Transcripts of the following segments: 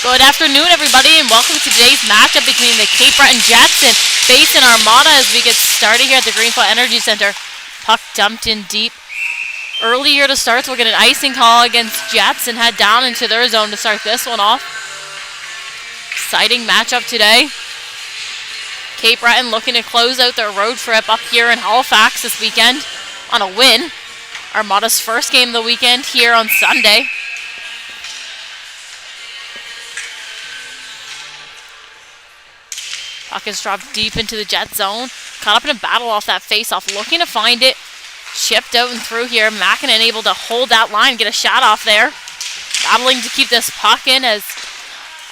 Good afternoon, everybody, and welcome to today's matchup between the Cape Breton Jets and Basin Armada as we get started here at the Greenfield Energy Center. Puck dumped in deep. Earlier to start, so we'll get an icing call against Jets and head down into their zone to start this one off. Exciting matchup today. Cape Breton looking to close out their road trip up here in Halifax this weekend on a win. Armada's first game of the weekend here on Sunday. Puck is dropped deep into the Jet zone. Caught up in a battle off that face-off. Looking to find it. Chipped out and through here. Mackinnon able to hold that line, get a shot off there. Battling to keep this puck in as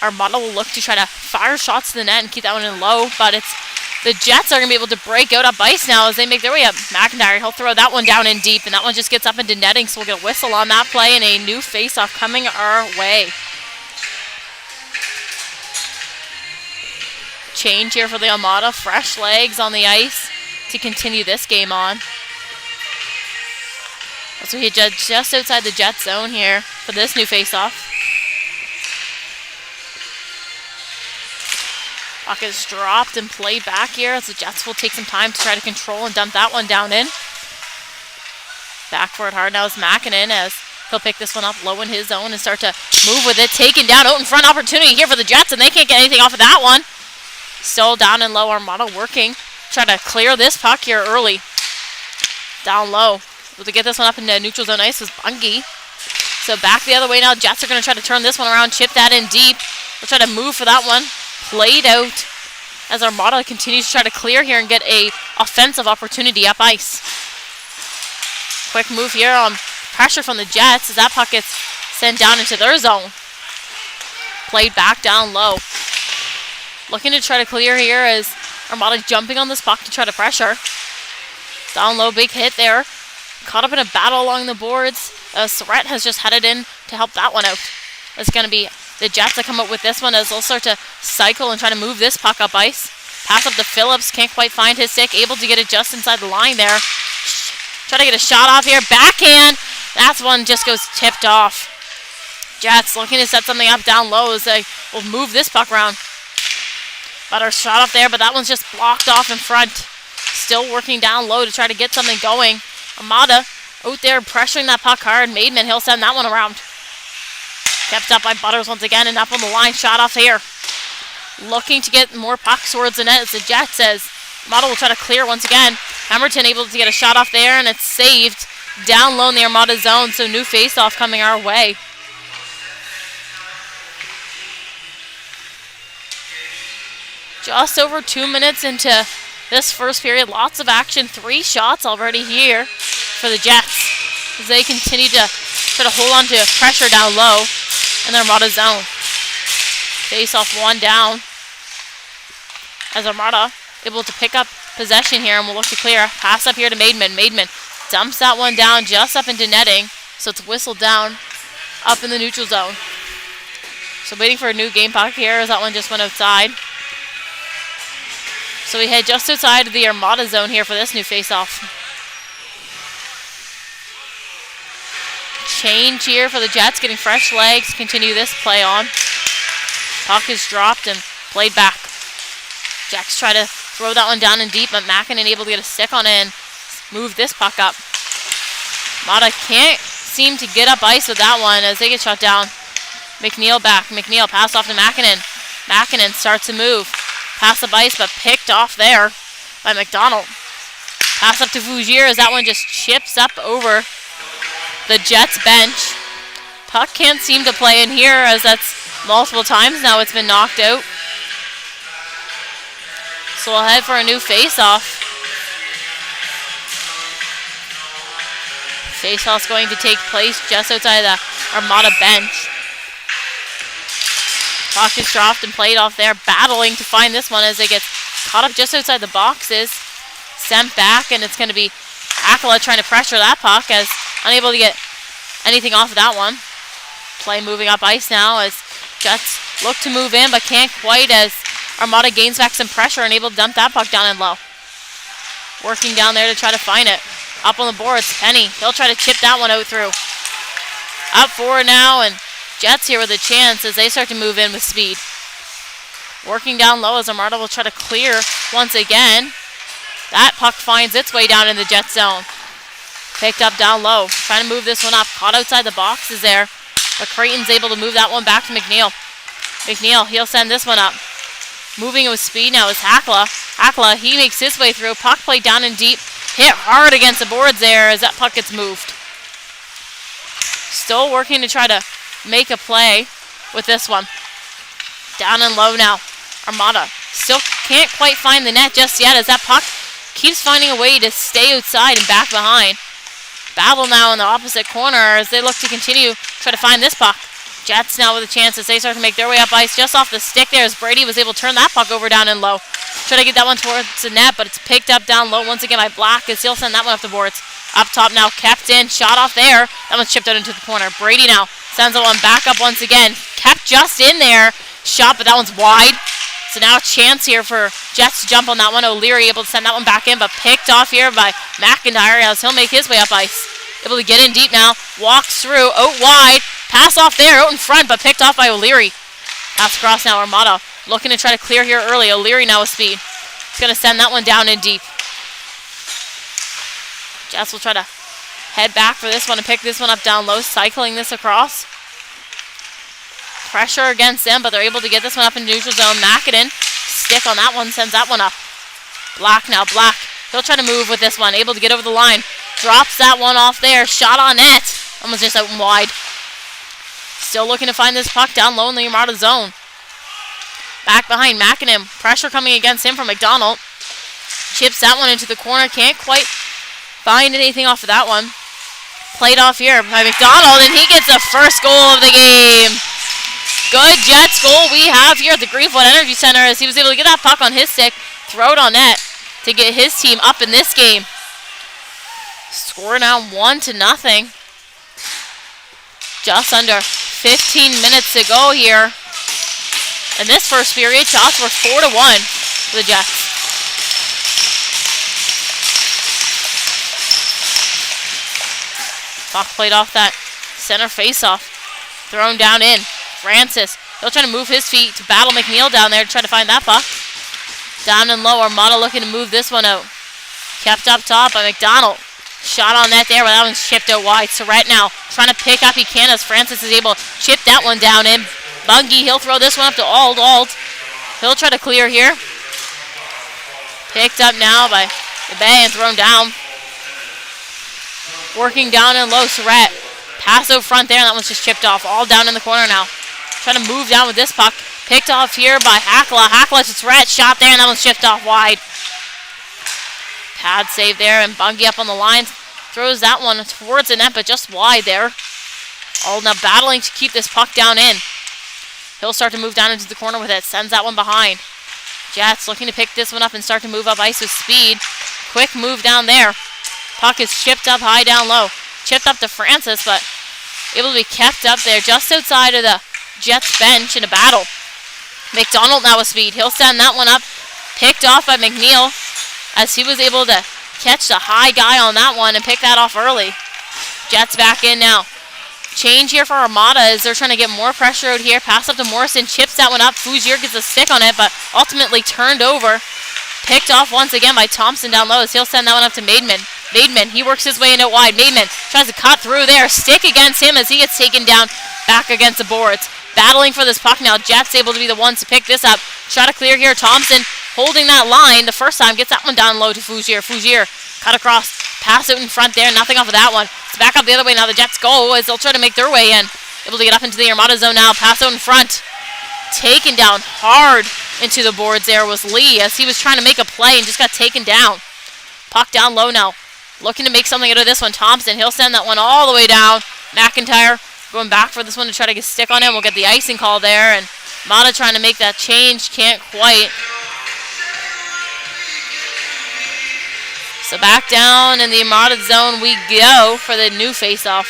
Armada will look to try to fire shots to the net and keep that one in low. But it's the Jets are going to be able to break out up ice now as they make their way up. McIntyre, he'll throw that one down in deep, and that one just gets up into netting, so we'll get a whistle on that play and a new face-off coming our way. Change here for the Armada. Fresh legs on the ice to continue this game on. So he just outside the Jet zone here for this new face-off. Puck is dropped and played back here as the Jets will take some time to try to control and dump that one down in. Back for it hard now is Mackinnon as he'll pick this one up low in his zone and start to move with it. Taken down out in front, opportunity here for the Jets, and they can't get anything off of that one. Still down and low, Armada working. Try to clear this puck here early. Down low. Able to get this one up into neutral zone ice was Bungie. So back the other way now. Jets are going to try to turn this one around, chip that in deep. We'll try to move for that one. Played out as Armada continues to try to clear here and get a offensive opportunity up ice. Quick move here on pressure from the Jets as that puck gets sent down into their zone. Played back down low. Looking to try to clear here as Armada jumping on this puck to try to pressure. Down low, big hit there. Caught up in a battle along the boards. Surratt has just headed in to help that one out. It's going to be the Jets that come up with this one as they'll start to cycle and try to move this puck up ice. Pass up to Phillips, can't quite find his stick. Able to get it just inside the line there. Try to get a shot off here. Backhand. That one just goes tipped off. Jets looking to set something up down low as they will move this puck around. Got our shot off there, but that one's just blocked off in front. Still working down low to try to get something going. Armada out there pressuring that puck hard. Maidman, he'll send that one around. Kept up by Butters once again and up on the line. Shot off here. Looking to get more pucks towards the net as the Jet says. Armada will try to clear once again. Hammerton able to get a shot off there and it's saved down low in the Armada zone. So new face-off coming our way. Just over 2 minutes into this first period. Lots of action. 3 shots already here for the Jets as they continue to try to hold on to pressure down low in the Armada zone. Face off one down as Armada able to pick up possession here and we'll look to clear. Pass up here to Maidman. Maidman dumps that one down just up into netting. So it's whistled down up in the neutral zone. So waiting for a new game puck here as that one just went outside. So we head just outside of the Armada zone here for this new face-off. Change here for the Jets, getting fresh legs. Continue this play on. Puck is dropped and played back. Jacks try to throw that one down in deep, but Mackinnon able to get a stick on it and move this puck up. Armada can't seem to get up ice with that one as they get shut down. McNeil back. McNeil pass off to Mackinnon. Mackinnon starts to move. Pass the ice, but picked off there by McDonald. Pass up to Fougier as that one just chips up over the Jets bench. Puck can't seem to play in here as that's multiple times now it's been knocked out. So we'll head for a new face-off. Face-off's going to take place just outside the Armada bench. Puck is dropped and played off there, battling to find this one as it gets caught up just outside the boxes. Sent back, and it's going to be Akala trying to pressure that puck as unable to get anything off of that one. Play moving up ice now as Jets look to move in, but can't quite as Armada gains back some pressure and able to dump that puck down and low. Working down there to try to find it. Up on the boards, Penny. He'll try to chip that one out through. Up forward now, and Jets here with a chance as they start to move in with speed. Working down low as Armada will try to clear once again. That puck finds its way down in the Jet zone. Picked up down low. Trying to move this one up. Caught outside the boxes there. But Creighton's able to move that one back to McNeil. McNeil, he'll send this one up. Moving with speed now is Hackla. Hackla, he makes his way through. Puck played down and deep. Hit hard against the boards there as that puck gets moved. Still working to try to make a play with this one. Down and low now. Armada still can't quite find the net just yet as that puck keeps finding a way to stay outside and back behind. Battle now in the opposite corner as they look to continue try to find this puck. Jets now with a chance as they start to make their way up ice just off the stick there as Brady was able to turn that puck over down and low. Try to get that one towards the net, but it's picked up down low once again by Black as he'll send that one up the boards. Up top now, kept in, shot off there. That one's chipped out into the corner. Brady now sends that one back up once again. Kept just in there. Shot, but that one's wide. So now a chance here for Jets to jump on that one. O'Leary able to send that one back in, but picked off here by McIntyre as he'll make his way up ice. Able to get in deep now. Walks through, out wide. Pass off there, out in front, but picked off by O'Leary. Pass across now, Armada looking to try to clear here early. O'Leary now with speed. He's going to send that one down in deep. Jets will try to head back for this one and pick this one up down low, cycling this across. Pressure against them, but they're able to get this one up in neutral zone. Mackinnon, stick on that one, sends that one up. Black now, Black. He'll try to move with this one, able to get over the line. Drops that one off there, shot on net. Almost just out and wide. Still looking to find this puck down low in the Armada zone. Back behind Mackinnon, pressure coming against him from McDonald. Chips that one into the corner, can't quite find anything off of that one. Played off here by McDonald, and he gets the first goal of the game. Good Jets goal we have here at the Greenfoot Energy Center as he was able to get that puck on his stick, throw it on net to get his team up in this game. Score now 1-0. Just under 15 minutes to go here. In this first period, shots were 4-1 for the Jets. Puck played off that center faceoff. Thrown down in. Francis, he'll try to move his feet to battle McNeil down there to try to find that puck. Down and low, Armada looking to move this one out. Kept up top by McDonald. Shot on net there, but that one's chipped out wide. Surratt now trying to pick up. He can as Francis is able to chip that one down in. Bungie, he'll throw this one up to Ald. He'll try to clear here. Picked up now by the Bay and thrown down. Working down and low, Surratt. Pass out front there, and that one's just chipped off. All down in the corner now. Trying to move down with this puck. Picked off here by Hackla. Hackla to Surratt. Shot there, and that one's chipped off wide. Pad save there, and Bungie up on the line. Throws that one towards the net, but just wide there. All now battling to keep this puck down in. He'll start to move down into the corner with it. Sends that one behind. Jets looking to pick this one up and start to move up ice with speed. Quick move down there. Puck is chipped up high down low. Chipped up to Francis, but able to be kept up there just outside of the Jets bench in a battle. McDonald now with speed. He'll send that one up. Picked off by McNeil as he was able to catch the high guy on that one and pick that off early. Jets back in now. Change here for Armada as they're trying to get more pressure out here. Pass up to Morrison. Chips that one up. Fougier gets a stick on it, but ultimately turned over. Picked off once again by Thompson down low as he'll send that one up to Maidman. Maidman, he works his way in out wide. Maidman tries to cut through there. Stick against him as he gets taken down back against the boards. Battling for this puck now. Jets able to be the ones to pick this up. Try to clear here. Thompson holding that line the first time. Gets that one down low to Fougier. Fougier cut across. Pass out in front there. Nothing off of that one. It's back up the other way now. The Jets go as they'll try to make their way in. Able to get up into the Armada zone now. Pass out in front. Taken down hard into the boards there was Lee as he was trying to make a play and just got taken down. Puck down low now. Looking to make something out of this one. Thompson, he'll send that one all the way down. McIntyre going back for this one to try to get a stick on him. We'll get the icing call there. And Mata trying to make that change. Can't quite. So back down in the Armada zone we go for the new face-off.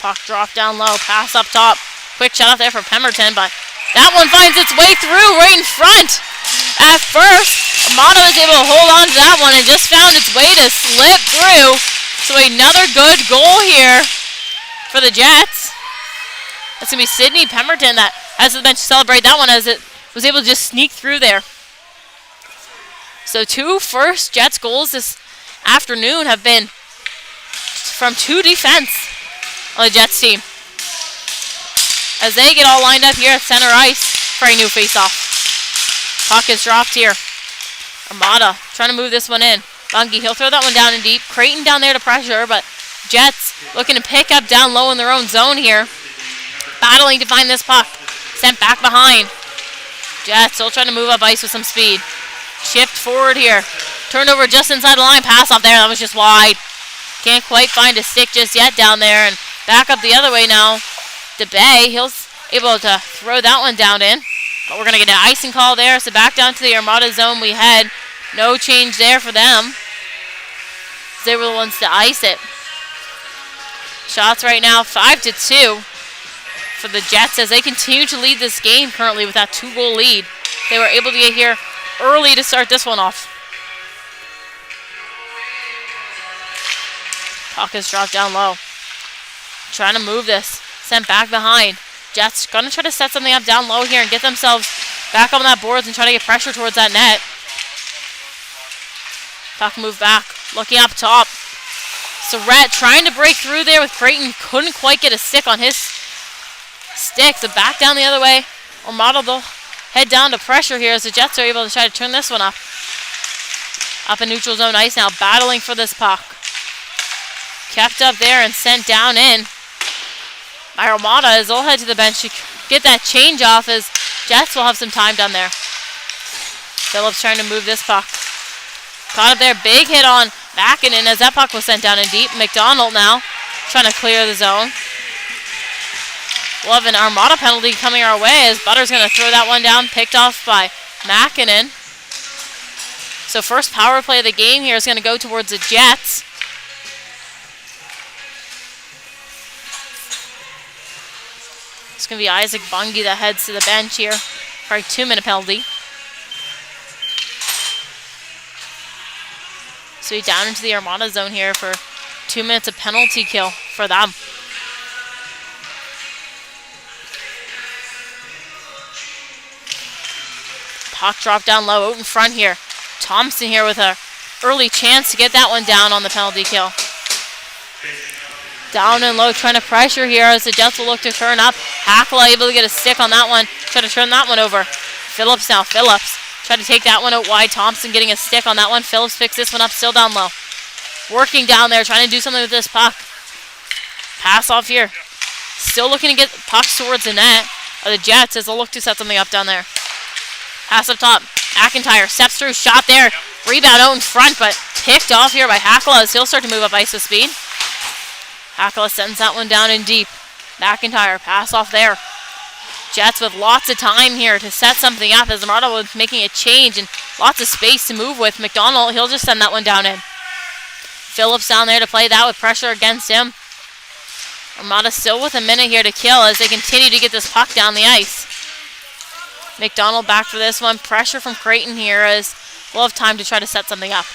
Puck drop down low, pass up top. Quick shot out there for Pemberton, but That one finds its way through right in front. At first, Armada was able to hold on to that one and just found its way to slip through. So another good goal here for the Jets. That's going to be Sydney Pemberton that has the bench to celebrate that one as it was able to just sneak through there. So 2 first Jets goals this afternoon have been from 2 defense on the Jets team. As they get all lined up here at center ice for a new faceoff. Puck is dropped here. Armada trying to move this one in. Bungie, he'll throw that one down in deep. Creighton down there to pressure, but Jets looking to pick up down low in their own zone here. Battling to find this puck. Sent back behind. Jets still trying to move up ice with some speed. Chipped forward here. Turned over just inside the line. Pass off there. That was just wide. Can't quite find a stick just yet down there. And back up the other way now. DeBay, he's able to throw that one down in. But we're going to get an icing call there. So back down to the Armada zone we head. No change there for them. They were the ones to ice it. Shots right now 5-2 for the Jets as they continue to lead this game currently with that 2-goal lead. They were able to get here early to start this one off. Puck is dropped down low. Trying to move this. Sent back behind. Jets going to try to set something up down low here and get themselves back on that boards and try to get pressure towards that net. Puck moved back. Looking up top. Surratt trying to break through there with Creighton. Couldn't quite get a stick on his stick. So back down the other way. Armada will head down to pressure here as the Jets are able to try to turn this one up. Up in neutral zone ice now. Battling for this puck. Kept up there and sent down in. My Armada as they'll head to the bench to get that change off as Jets will have some time down there. Phillips trying to move this puck. Caught up there. Big hit on Mackinnon as that puck was sent down in deep. McDonald now trying to clear the zone. We'll have an Armada penalty coming our way as Butter's going to throw that one down. Picked off by Mackinnon. So first power play of the game here is going to go towards the Jets. It's going to be Isaac Bungie that heads to the bench here for a 2-minute penalty. So he's down into the Armada zone here for 2 minutes of penalty kill for them. Puck dropped down low out in front here. Thompson here with an early chance to get that one down on the penalty kill. Down and low, trying to pressure here as the Jets will look to turn up. Hackle able to get a stick on that one. Try to turn that one over. Phillips now. Phillips try to take that one out wide. Thompson getting a stick on that one. Phillips picks this one up, still down low. Working down there, trying to do something with this puck. Pass off here. Still looking to get pucks towards the net of the Jets as they'll look to set something up down there. Pass up top. McIntyre steps through, shot there. Rebound out in front, but picked off here by Hackle as he'll start to move up ice with speed. Hackle sends that one down in deep. McIntyre, pass off there. Jets with lots of time here to set something up as Armada was making a change and lots of space to move with. McDonald, he'll just send that one down in. Phillips down there to play that with pressure against him. Armada still with a minute here to kill as they continue to get this puck down the ice. McDonald back for this one. Pressure from Creighton here as we'll have time to try to set something up.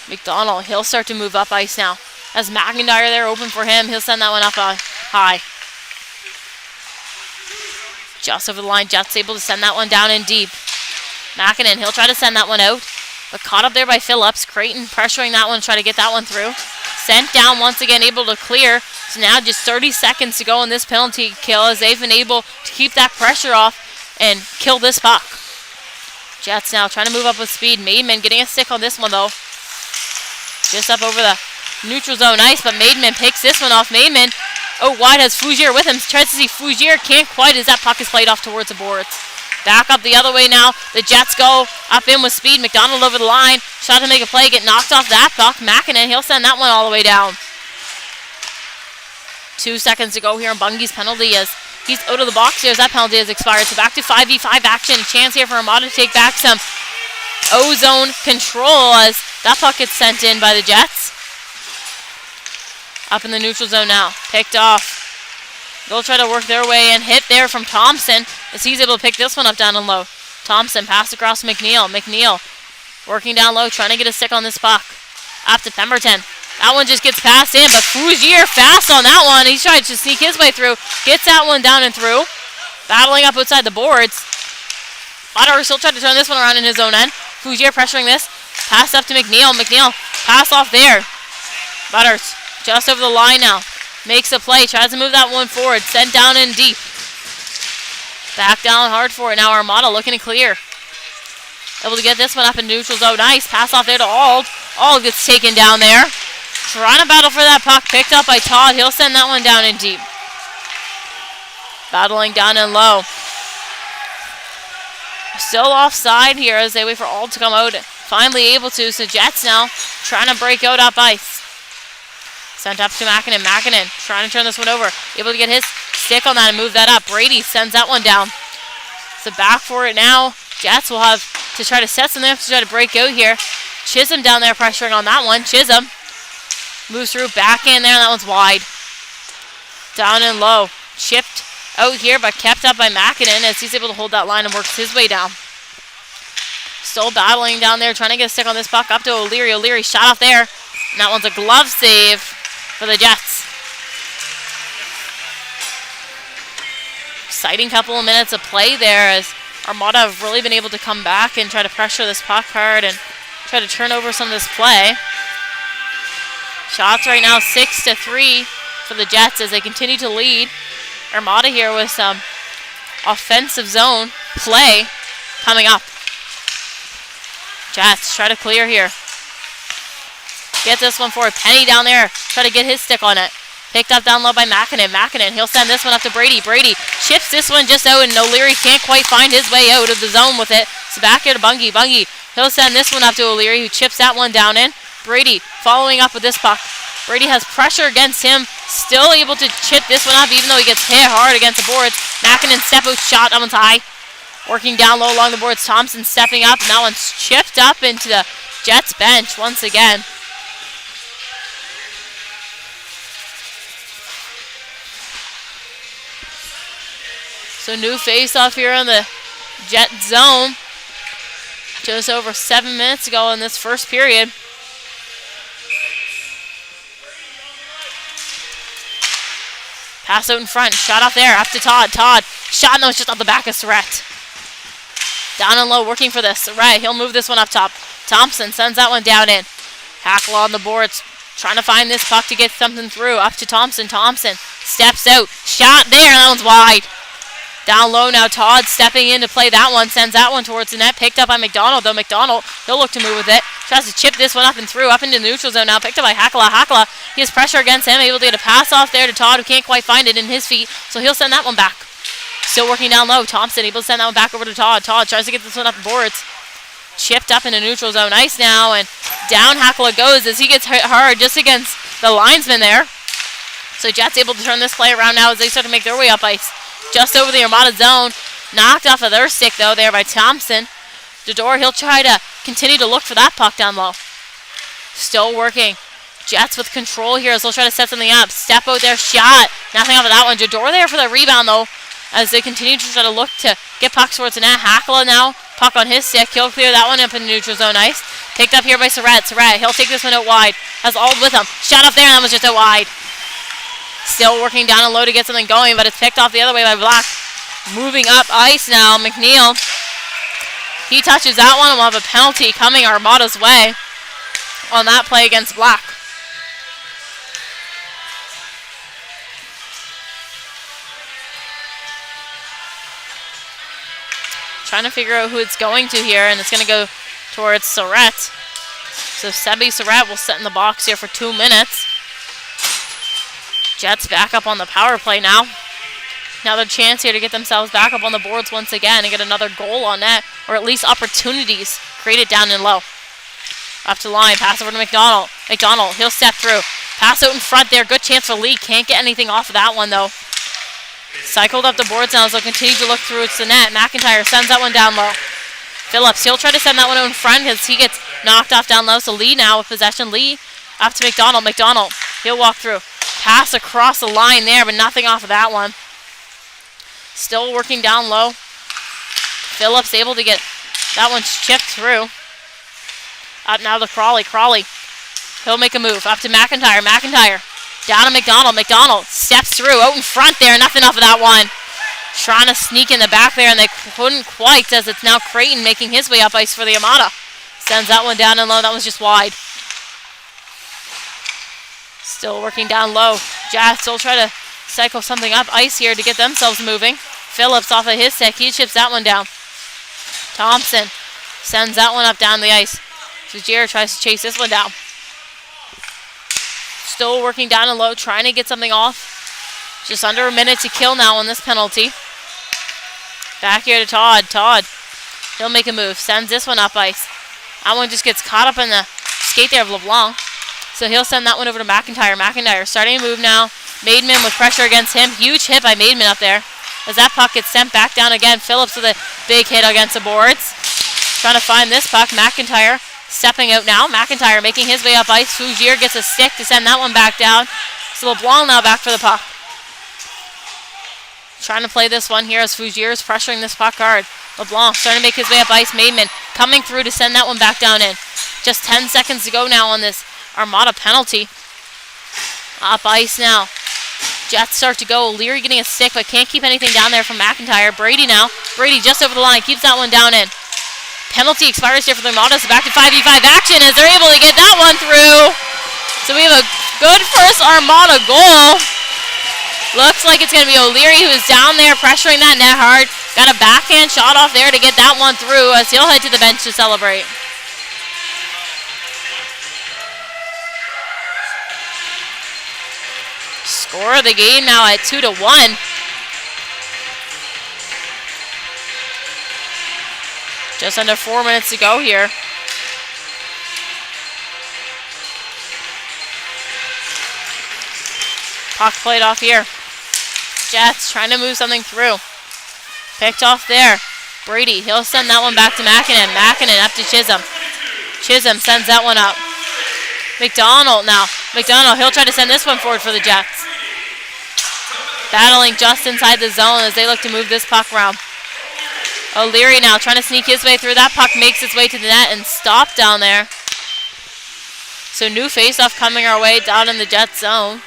McDonald, he'll start to move up ice now. As McIntyre there open for him, he'll send that one up high. Just over the line, Jets able to send that one down in deep. Mackinnon, he'll try to send that one out, but caught up there by Phillips. Creighton pressuring that one, try to get that one through. Sent down once again, able to clear. So now just 30 seconds to go in this penalty kill as they've been able to keep that pressure off and kill this puck. Jets now trying to move up with speed. Maidman getting a stick on this one though. Just up over the neutral zone ice, but Maidman picks this one off. Maidman, wide has Fougier with him. Tries to see Fougier, can't quite as that puck is played off towards the boards. Back up the other way now. The Jets go up in with speed. McDonald over the line. Shot to make a play, get knocked off that puck. Mackinnon, he'll send that one all the way down. 2 seconds to go here on Bungie's penalty as he's out of the box here as that penalty has expired. So back to 5v5 action. Chance here for Armada to take back some O-zone control as that puck gets sent in by the Jets. Up in the neutral zone now. Picked off They'll try to work their way in. Hit there from Thompson as he's able to pick this one up down and low. Thompson pass across McNeil. McNeil working down low, trying to get a stick on this puck. Up to Pemberton. That one just gets passed in, but Fougier fast on that one. He's trying to sneak his way through. Gets that one down and through. Battling up outside the boards. Butters still trying to turn this one around in his own end. Fougier pressuring this. Pass up to McNeil. McNeil pass off there. Butters just over the line now. Makes a play. Tries to move that one forward. Sent down in deep. Back down hard for it now. Armada looking to clear. Able to get this one up in neutral zone. Nice. Pass off there to Ald. Ald gets taken down there. Trying to battle for that puck. Picked up by Todd. He'll send that one down in deep. Battling down and low. Still offside here as they wait for Ald to come out. Finally able to. So Jets now trying to break out up ice. Sent up to Makinen. Makinen trying to turn this one over. Able to get his stick on that and move that up. Brady sends that one down. So back for it now. Jets will have to try to set something up to try to break out here. Chisholm down there pressuring on that one. Chisholm moves through, back in there, and that one's wide. Down and low. Chipped out here, but kept up by Makinen as he's able to hold that line and works his way down. Still battling down there, trying to get a stick on this puck. Up to O'Leary. O'Leary shot off there. And that one's a glove save for the Jets. Exciting couple of minutes of play there as Armada have really been able to come back and try to pressure this puck hard and try to turn over some of this play. Shots right now 6-3 for the Jets as they continue to lead. Armada here with some offensive zone play coming up. Jets try to clear here. Get this one forward. Penny down there. Try to get his stick on it. Picked up down low by Makinen. Makinen, he'll send this one up to Brady. Brady chips this one just out, and O'Leary can't quite find his way out of the zone with it. So back here to Bungie. Bungie, he'll send this one up to O'Leary, who chips that one down in. Brady following up with this puck. Brady has pressure against him. Still able to chip this one up, even though he gets hit hard against the boards. Makinen step out shot. That one's high. Working down low along the boards. Thompson stepping up, and that one's chipped up into the Jets bench once again. So new face-off here on the Jet zone. Just over 7 minutes ago in this first period. Pass out in front. Shot off there. Up to Todd. Todd. Shot, no, it's just off the back of Surratt. Down and low, working for this. Surratt, he'll move this one up top. Thompson sends that one down in. Hackle on the boards. Trying to find this puck to get something through. Up to Thompson. Thompson steps out. Shot there. That one's wide. Down low now, Todd stepping in to play that one. Sends that one towards the net. Picked up by McDonald, though. McDonald, he'll look to move with it. Tries to chip this one up and through. Up into the neutral zone now. Picked up by Hakala. Hakala, he has pressure against him. Able to get a pass off there to Todd, who can't quite find it in his feet. So he'll send that one back. Still working down low. Thompson able to send that one back over to Todd. Todd tries to get this one up the boards. Chipped up into neutral zone ice now. And down Hakala goes as he gets hit hard just against the linesman there. So Jets able to turn this play around now as they start to make their way up ice. Just over the Armada zone. Knocked off of their stick, though, there by Thompson. Dodor, he'll try to continue to look for that puck down low. Still working. Jets with control here as they'll try to set something up. Step out there, shot. Nothing off of that one. Dodor there for the rebound, though, as they continue to try to look to get pucks towards the net. Hakala now. Puck on his stick. He'll clear that one up in the neutral zone ice. Picked up here by Surratt. Surratt, he'll take this one out wide. Has Ald with him. Shot up there, and that was just out wide. Still working down and low to get something going, but it's picked off the other way by Black. Moving up ice now, McNeil. He touches that one and we'll have a penalty coming Armada's way on that play against Black. Trying to figure out who it's going to here, and it's going to go towards Surratt. So Sebi Surratt will sit in the box here for 2 minutes. Jets back up on the power play now. Another chance here to get themselves back up on the boards once again and get another goal on net, or at least opportunities created down and low. Up to line, pass over to McDonald. McDonald, he'll step through. Pass out in front there, good chance for Lee. Can't get anything off of that one though. Cycled up the boards now as they'll continue to look through the net. McIntyre sends that one down low. Phillips, he'll try to send that one out in front because he gets knocked off down low. So Lee now with possession. Lee up to McDonald. McDonald, he'll walk through. pass across the line there, but nothing off of that one. Still working down low. Phillips able to get that one chipped through. Up now to Crawley. Crawley. He'll make a move. Up to McIntyre. McIntyre. Down to McDonald. McDonald steps through. Out in front there. Nothing off of that one. Trying to sneak in the back there, and they couldn't quite, as it's now Creighton making his way up ice for the Armada. Sends that one down and low. That was just wide. Still working down low. Jazz still try to cycle something up ice here to get themselves moving. Phillips off of his stick. He chips that one down. Thompson sends that one up down the ice. Fujier tries to chase this one down. Still working down and low, trying to get something off. Just under a minute to kill now on this penalty. Back here to Todd. Todd, he'll make a move. Sends this one up ice. That one just gets caught up in the skate there of LeBlanc. So he'll send that one over to McIntyre. McIntyre starting to move now. Maidman with pressure against him. Huge hit by Maidman up there. As that puck gets sent back down again. Phillips with a big hit against the boards. Trying to find this puck. McIntyre stepping out now. McIntyre making his way up ice. Fugier gets a stick to send that one back down. So LeBlanc now back for the puck. Trying to play this one here as Fugier is pressuring this puck hard. LeBlanc starting to make his way up ice. Maidman coming through to send that one back down in. Just 10 seconds to go now on this Armada penalty. Up ice now. Jets start to go. O'Leary getting a stick, but can't keep anything down there from McIntyre. Brady now. Brady just over the line. Keeps that one down in. Penalty expires here for the Armada, so back to 5v5 action as they're able to get that one through. So we have a good first Armada goal. Looks like it's going to be O'Leary who is down there pressuring that net hard. Got a backhand shot off there to get that one through as he'll head to the bench to celebrate. Score of the game now at 2-1. Just under 4 minutes to go here. Puck played off here. Jets trying to move something through. Picked off there. Brady, he'll send that one back to Mackinnon. Mackinnon up to Chisholm. Chisholm sends that one up. McDonald now. McDonald, he'll try to send this one forward for the Jets. Battling just inside the zone as they look to move this puck around. O'Leary now trying to sneak his way through. That puck makes its way to the net and stopped down there. So new face-off coming our way down in the Jets zone.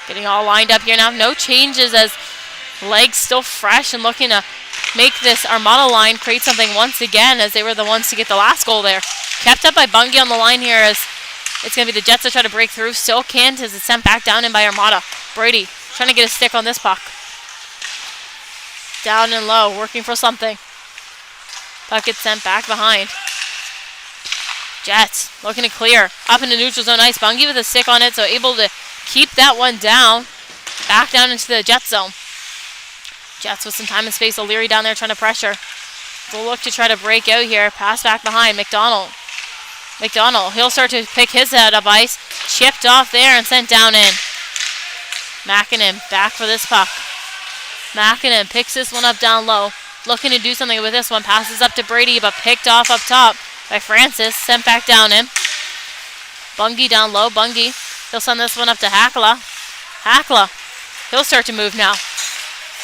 Getting all lined up here now. No changes as legs still fresh and looking to make this Armada line create something once again as they were the ones to get the last goal there. Kept up by Bungie on the line here as it's going to be the Jets that try to break through. Still can't as it's sent back down in by Armada. Brady trying to get a stick on this puck. Down and low, working for something. Puck gets sent back behind. Jets looking to clear. Up into neutral zone ice. Bungie with a stick on it, so able to keep that one down. Back down into the Jets zone. Jets with some time and space. O'Leary down there trying to pressure. They'll look to try to break out here. Pass back behind. McDonald. McDonald, he'll start to pick his head up ice. Chipped off there and sent down in. Mackinnon back for this puck. Mackinnon picks this one up down low. Looking to do something with this one. Passes up to Brady, but picked off up top by Francis. Sent back down in. Bungie down low. Bungie. He'll send this one up to Hakala. Hakala. He'll start to move now.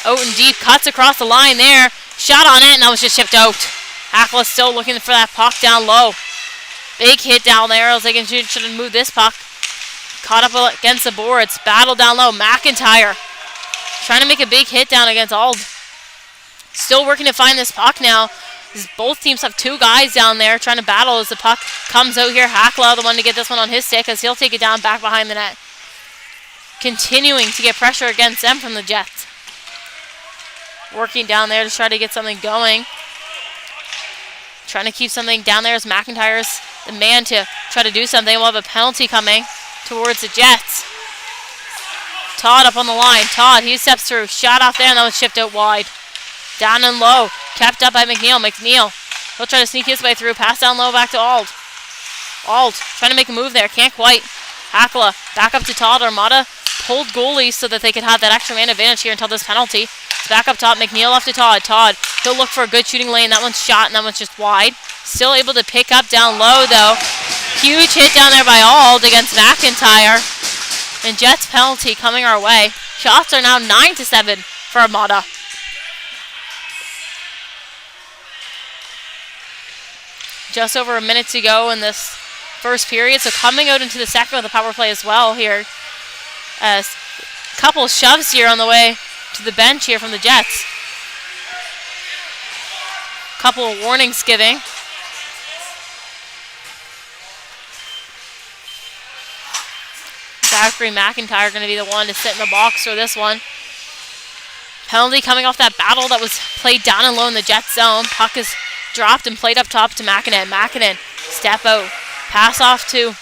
Out and deep. Cuts across the line there. Shot on it, and that was just chipped out. Hakala still looking for that puck down low. Big hit down there. I was thinking she should have moved this puck. Caught up against the boards. Battle down low. McIntyre trying to make a big hit down against Ald. Still working to find this puck now. Both teams have two guys down there trying to battle as the puck comes out here. Hakala, the one to get this one on his stick as he'll take it down back behind the net. Continuing to get pressure against them from the Jets. Working down there to try to get something going. Trying to keep something down there as McIntyre's the man to try to do something. We'll have a penalty coming towards the Jets. Todd up on the line. Todd, he steps through. Shot off there, and that was chipped out wide. Down and low. Kept up by McNeil. McNeil, he'll try to sneak his way through. Pass down low back to Ald. Ald trying to make a move there. Can't quite. Hakala back up to Todd. Armada hold goalies so that they could have that extra man advantage here until this penalty. It's back up top. McNeil off to Todd. Todd, he'll look for a good shooting lane. That one's shot, and that one's just wide. Still able to pick up down low, though. Huge hit down there by Auld against McIntyre. And Jets penalty coming our way. Shots are now 9-7 for Armada. Just over a minute to go in this first period. So coming out into the second with the power play as well here. As a couple shoves here on the way to the bench here from the Jets. Couple of warnings giving. Zachary McIntyre going to be the one to sit in the box for this one. Penalty coming off that battle that was played down and low in the Jets zone. Puck is dropped and played up top to McKinnon. McKinnon, step out. Pass off to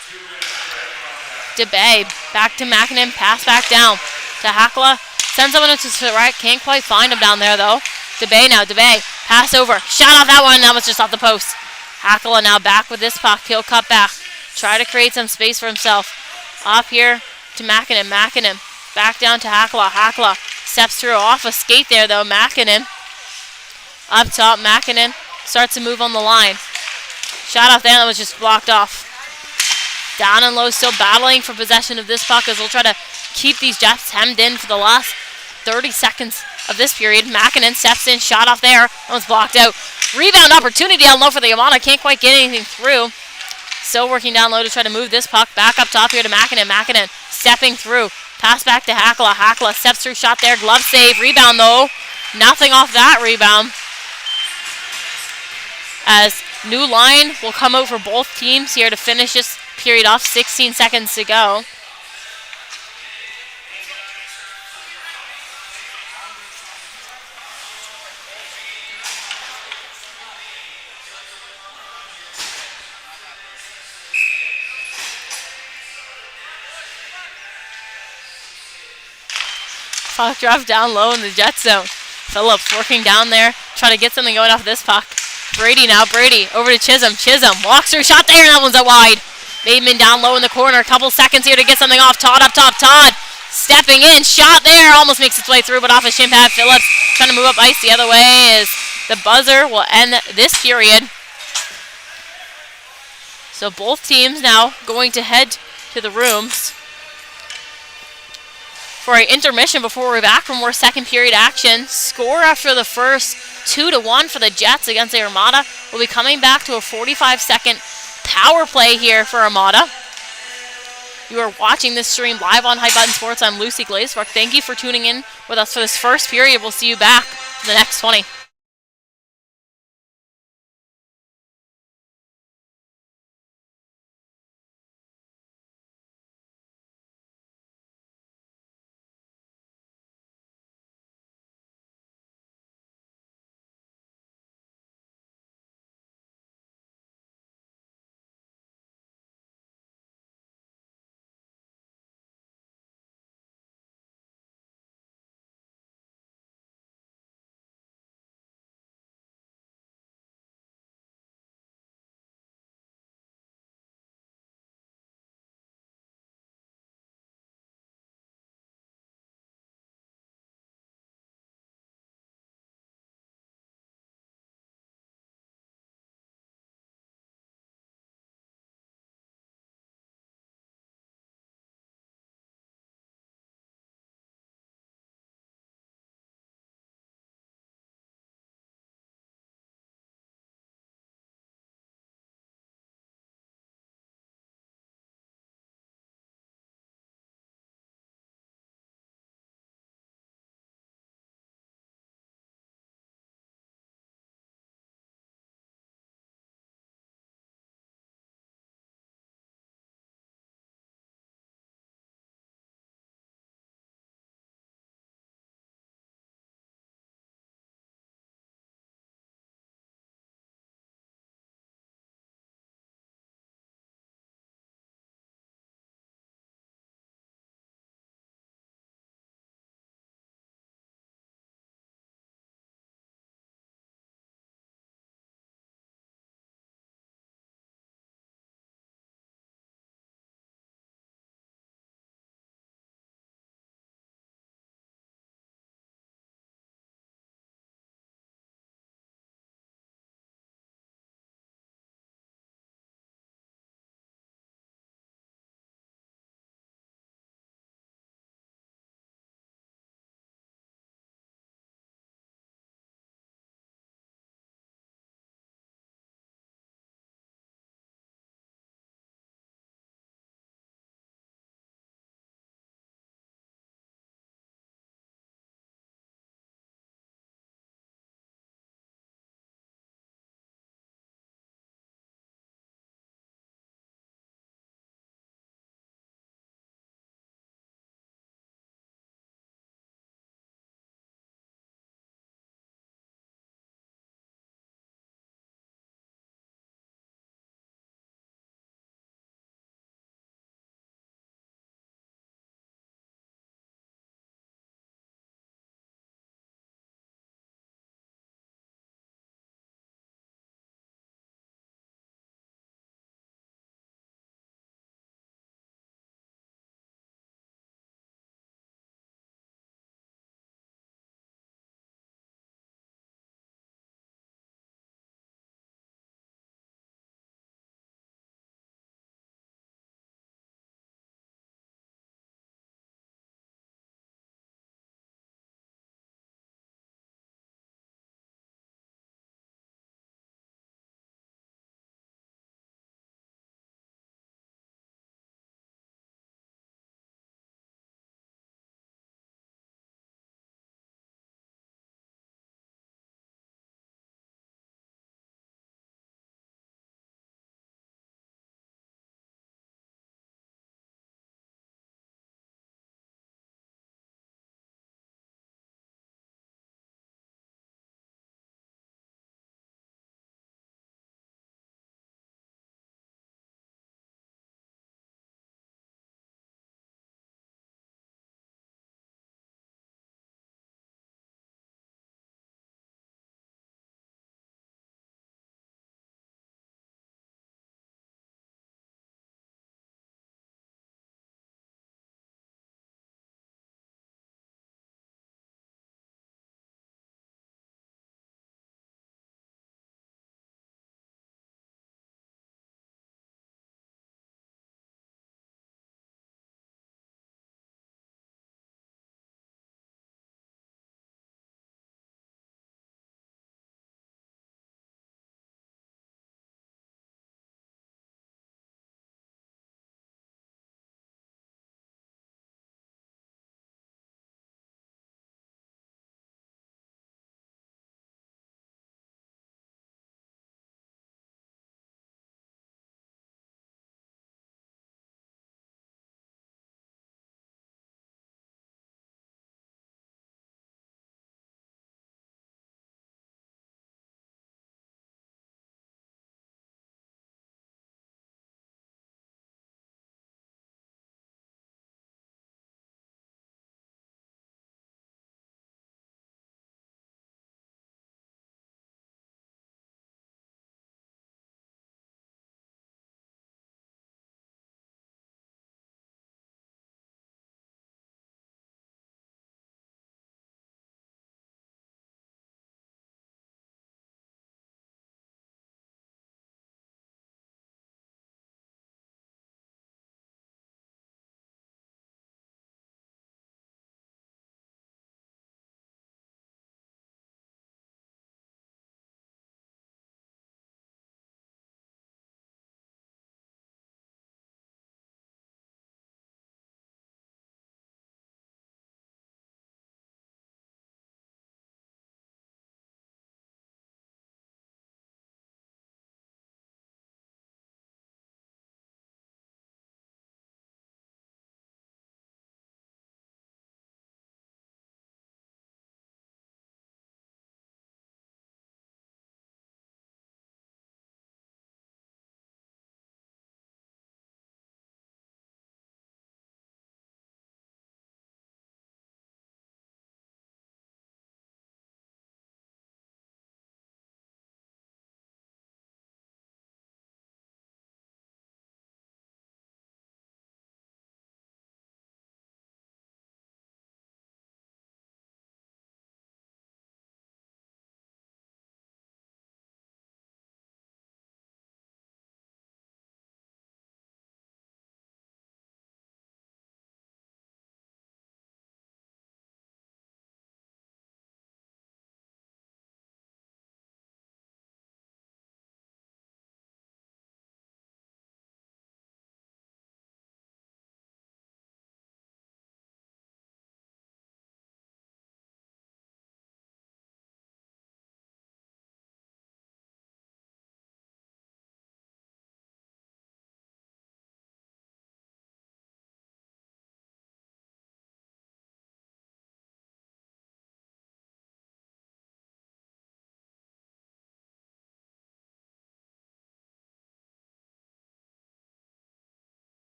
DeBay. Back to McKinnon. Pass back down to Hakala. Sends someone to the right. Can't quite find him down there, though. DeBay now. DeBay. Pass over. Shot off that one. That was just off the post. Hakala now back with this puck. He'll cut back. Try to create some space for himself. Up here to McKinnon. McKinnon. Back down to Hakala. Hakala steps through off a skate there, though. McKinnon. Up top. McKinnon starts to move on the line. Shot off there. That was just blocked off. Down and low, still battling for possession of this puck as we'll try to keep these Jets hemmed in for the last 30 seconds of this period. McKinnon steps in, shot off there. That one's blocked out. Rebound opportunity down low for the Armada. Can't quite get anything through. Still working down low to try to move this puck back up top here to McKinnon. McKinnon stepping through. Pass back to Hakala. Hakala steps through, shot there. Glove save. Rebound though. Nothing off that rebound. As new line will come out for both teams here to finish this period off. 16 seconds to go. Puck drop down low in the Jet zone. Phillips working down there, trying to get something going off this puck. Brady now, Brady over to Chisholm. Chisholm walks through, shot there, and that one's out wide. Bateman down low in the corner. A couple seconds here to get something off. Todd up top. Todd stepping in, shot there, almost makes its way through, but off a shin pad. Phillips trying to move up ice the other way as the buzzer will end this period. So both teams now going to head to the rooms for an intermission before we're back for more second period action. Score after the first 2-1 for the Jets against the Armada. We'll be coming back to a 45-second power play here for Armada. You are watching this stream live on High Button Sports. I'm Lucy Glazebrook. Thank you for tuning in with us for this first period. We'll see you back for the next 20.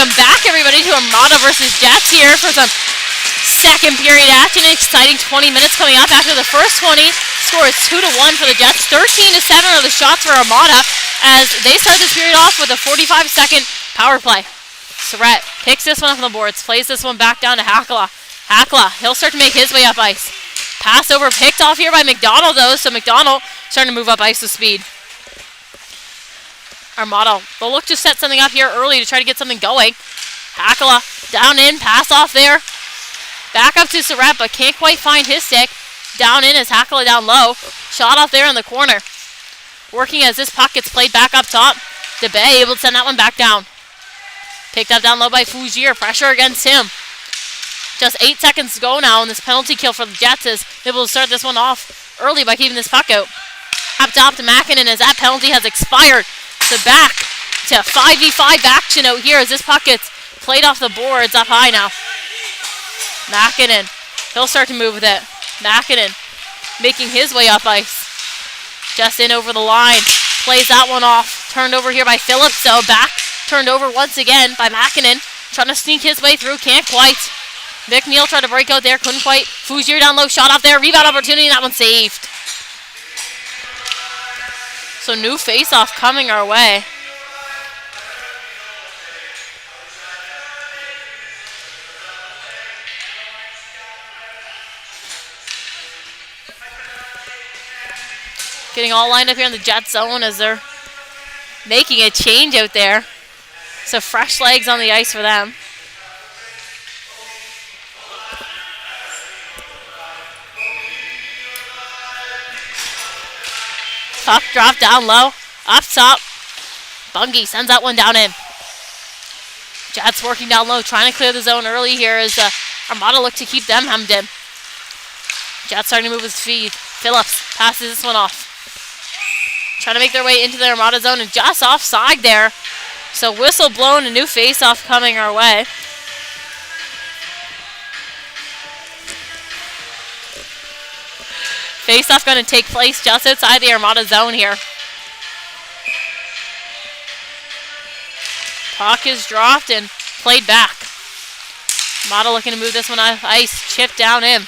Welcome back, everybody, to Armada versus Jets here for some second period action. An exciting 20 minutes coming up after the first 20. Score is 2-1 for the Jets. 13-7 are the shots for Armada as they start this period off with a 45-second power play. Surratt picks this one up on the boards, plays this one back down to Hakala. Hakala, he'll start to make his way up ice. Pass over, picked off here by McDonald, though, so McDonald starting to move up ice with speed. Armada, they'll look to set something up here early to try to get something going. Hakala down in, pass off there. Back up to Surratt, but can't quite find his stick. Down in is Hakala down low. Shot off there in the corner. Working as this puck gets played back up top. DeBay able to send that one back down. Picked up down low by Fougier. Pressure against him. Just 8 seconds to go now, and this penalty kill for the Jets is able to start this one off early by keeping this puck out. Up top to Mackinnon as that penalty has expired. So back to 5v5 action out here as this puck gets played off the boards up high now. Mackinnon, he'll start to move with it. Mackinnon making his way up ice. Just in over the line. Plays that one off. Turned over here by Phillips, so back. Turned over once again by Mackinnon. Trying to sneak his way through, can't quite. McNeil tried to break out there, couldn't quite. Fougier down low, shot off there. Rebound opportunity, that one saved. So new face-off coming our way. Getting all lined up here in the Jet zone as they're making a change out there. So fresh legs on the ice for them. Puck drop down low. Up top. Bungie sends that one down in. Jets working down low, trying to clear the zone early here as Armada look to keep them hemmed in. Jets starting to move with speed. Phillips passes this one off. Trying to make their way into the Armada zone and just offside there. So whistle blown, a new face-off coming our way. Face-off going to take place just outside the Armada zone here. Puck is dropped and played back. Armada looking to move this one off ice. Chip down in.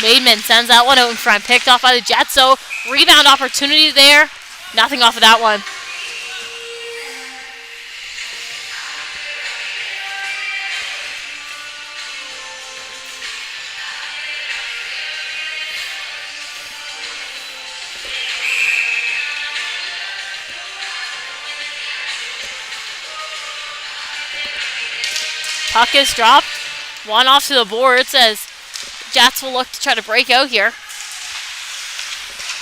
Maidman sends that one out in front. Picked off by the Jets. So rebound opportunity there. Nothing off of that one. Puck is dropped. One off to the boards as Jets will look to try to break out here.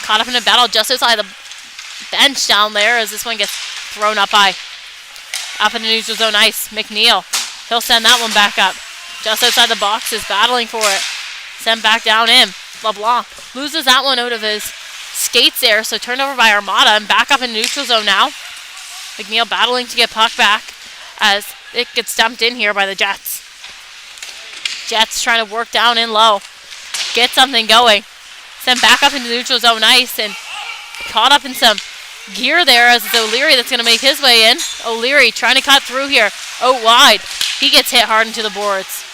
Caught up in a battle just outside the bench down there as this one gets thrown up high. Up in the neutral zone ice. McNeil. He'll send that one back up. Just outside the box is battling for it. Sent back down in. LeBlanc loses that one out of his skates there. So turned over by Armada and back up in the neutral zone now. McNeil battling to get puck back as it gets dumped in here by the Jets. Jets trying to work down in low. Get something going. Sent back up into the neutral zone ice and caught up in some gear there as it's O'Leary that's going to make his way in. O'Leary trying to cut through here. Out wide. He gets hit hard into the boards.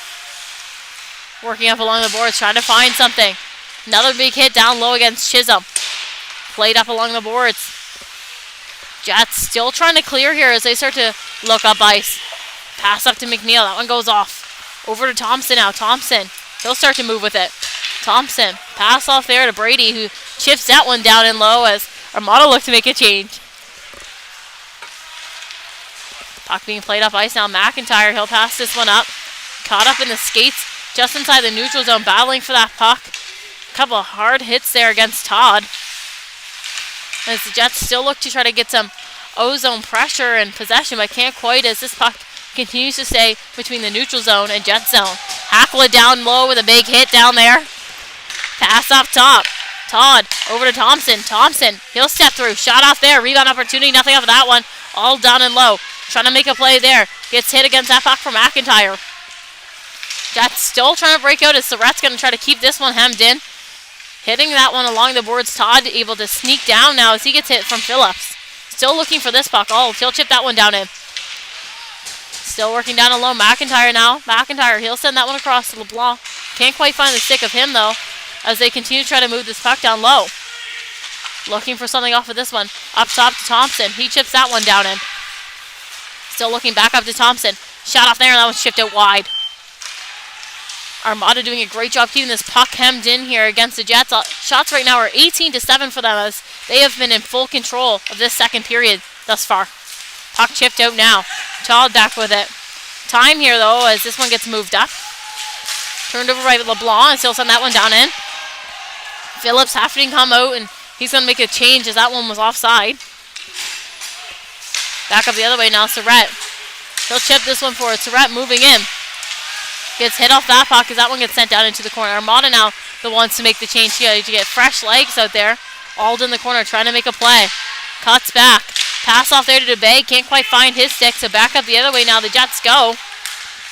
Working up along the boards, trying to find something. Another big hit down low against Chisholm. Played up along the boards. Jets still trying to clear here as they start to look up ice. Pass up to McNeil. That one goes off. Over to Thompson now. Thompson. He'll start to move with it. Thompson. Pass off there to Brady, who chips that one down in low as Armada look to make a change. Puck being played up ice now. McIntyre. He'll pass this one up. Caught up in the skates just inside the neutral zone, battling for that puck. A couple of hard hits there against Todd. As the Jets still look to try to get some ozone pressure and possession, but can't quite as this puck continues to stay between the neutral zone and Jet zone. Hakala down low with a big hit down there. Pass up top. Todd over to Thompson. Thompson, he'll step through. Shot off there. Rebound opportunity. Nothing off of that one. All down and low. Trying to make a play there. Gets hit against that puck from McIntyre. Jets still trying to break out as Surratt's going to try to keep this one hemmed in. Hitting that one along the boards. Todd able to sneak down now as he gets hit from Phillips. Still looking for this puck. Oh, he'll chip that one down in. Still working down low. McIntyre now. McIntyre, he'll send that one across to LeBlanc. Can't quite find the stick of him, though, as they continue to try to move this puck down low. Looking for something off of this one. Up top to Thompson. He chips that one down in. Still looking back up to Thompson. Shot off there, and that one's chipped out wide. Armada doing a great job keeping this puck hemmed in here against the Jets. Shots right now are 18-7 for them, as they have been in full control of this second period thus far. Puck chipped out now. Todd back with it. Time here, though, as this one gets moved up. Turned over by LeBlanc, and still send that one down in. Phillips having to come out, and he's going to make a change as that one was offside. Back up the other way now, Surratt. He'll chip this one forward. Surratt moving in. Gets hit off that puck as that one gets sent down into the corner. Armada now the ones to make the change here to get fresh legs out there. Alden in the corner trying to make a play. Cuts back. Pass off there to DeBay. Can't quite find his stick, so back up the other way now. The Jets go.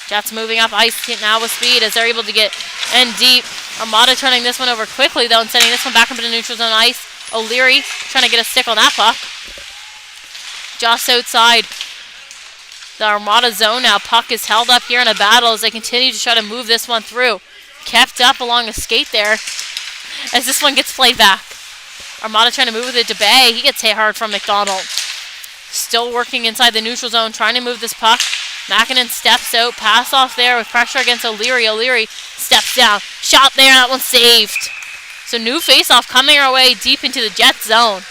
Jets moving up ice now with speed as they're able to get in deep. Armada turning this one over quickly, though, and sending this one back up into neutral zone ice. O'Leary trying to get a stick on that puck. Just outside the Armada zone now. Puck is held up here in a battle as they continue to try to move this one through. Kept up along the skate there as this one gets played back. Armada trying to move with it to Bay. He gets hit hard from McDonald. Still working inside the neutral zone, trying to move this puck. Mackinnon steps out. Pass off there with pressure against O'Leary. O'Leary steps down. Shot there, and that one's saved. So new face-off coming our way deep into the Jets zone.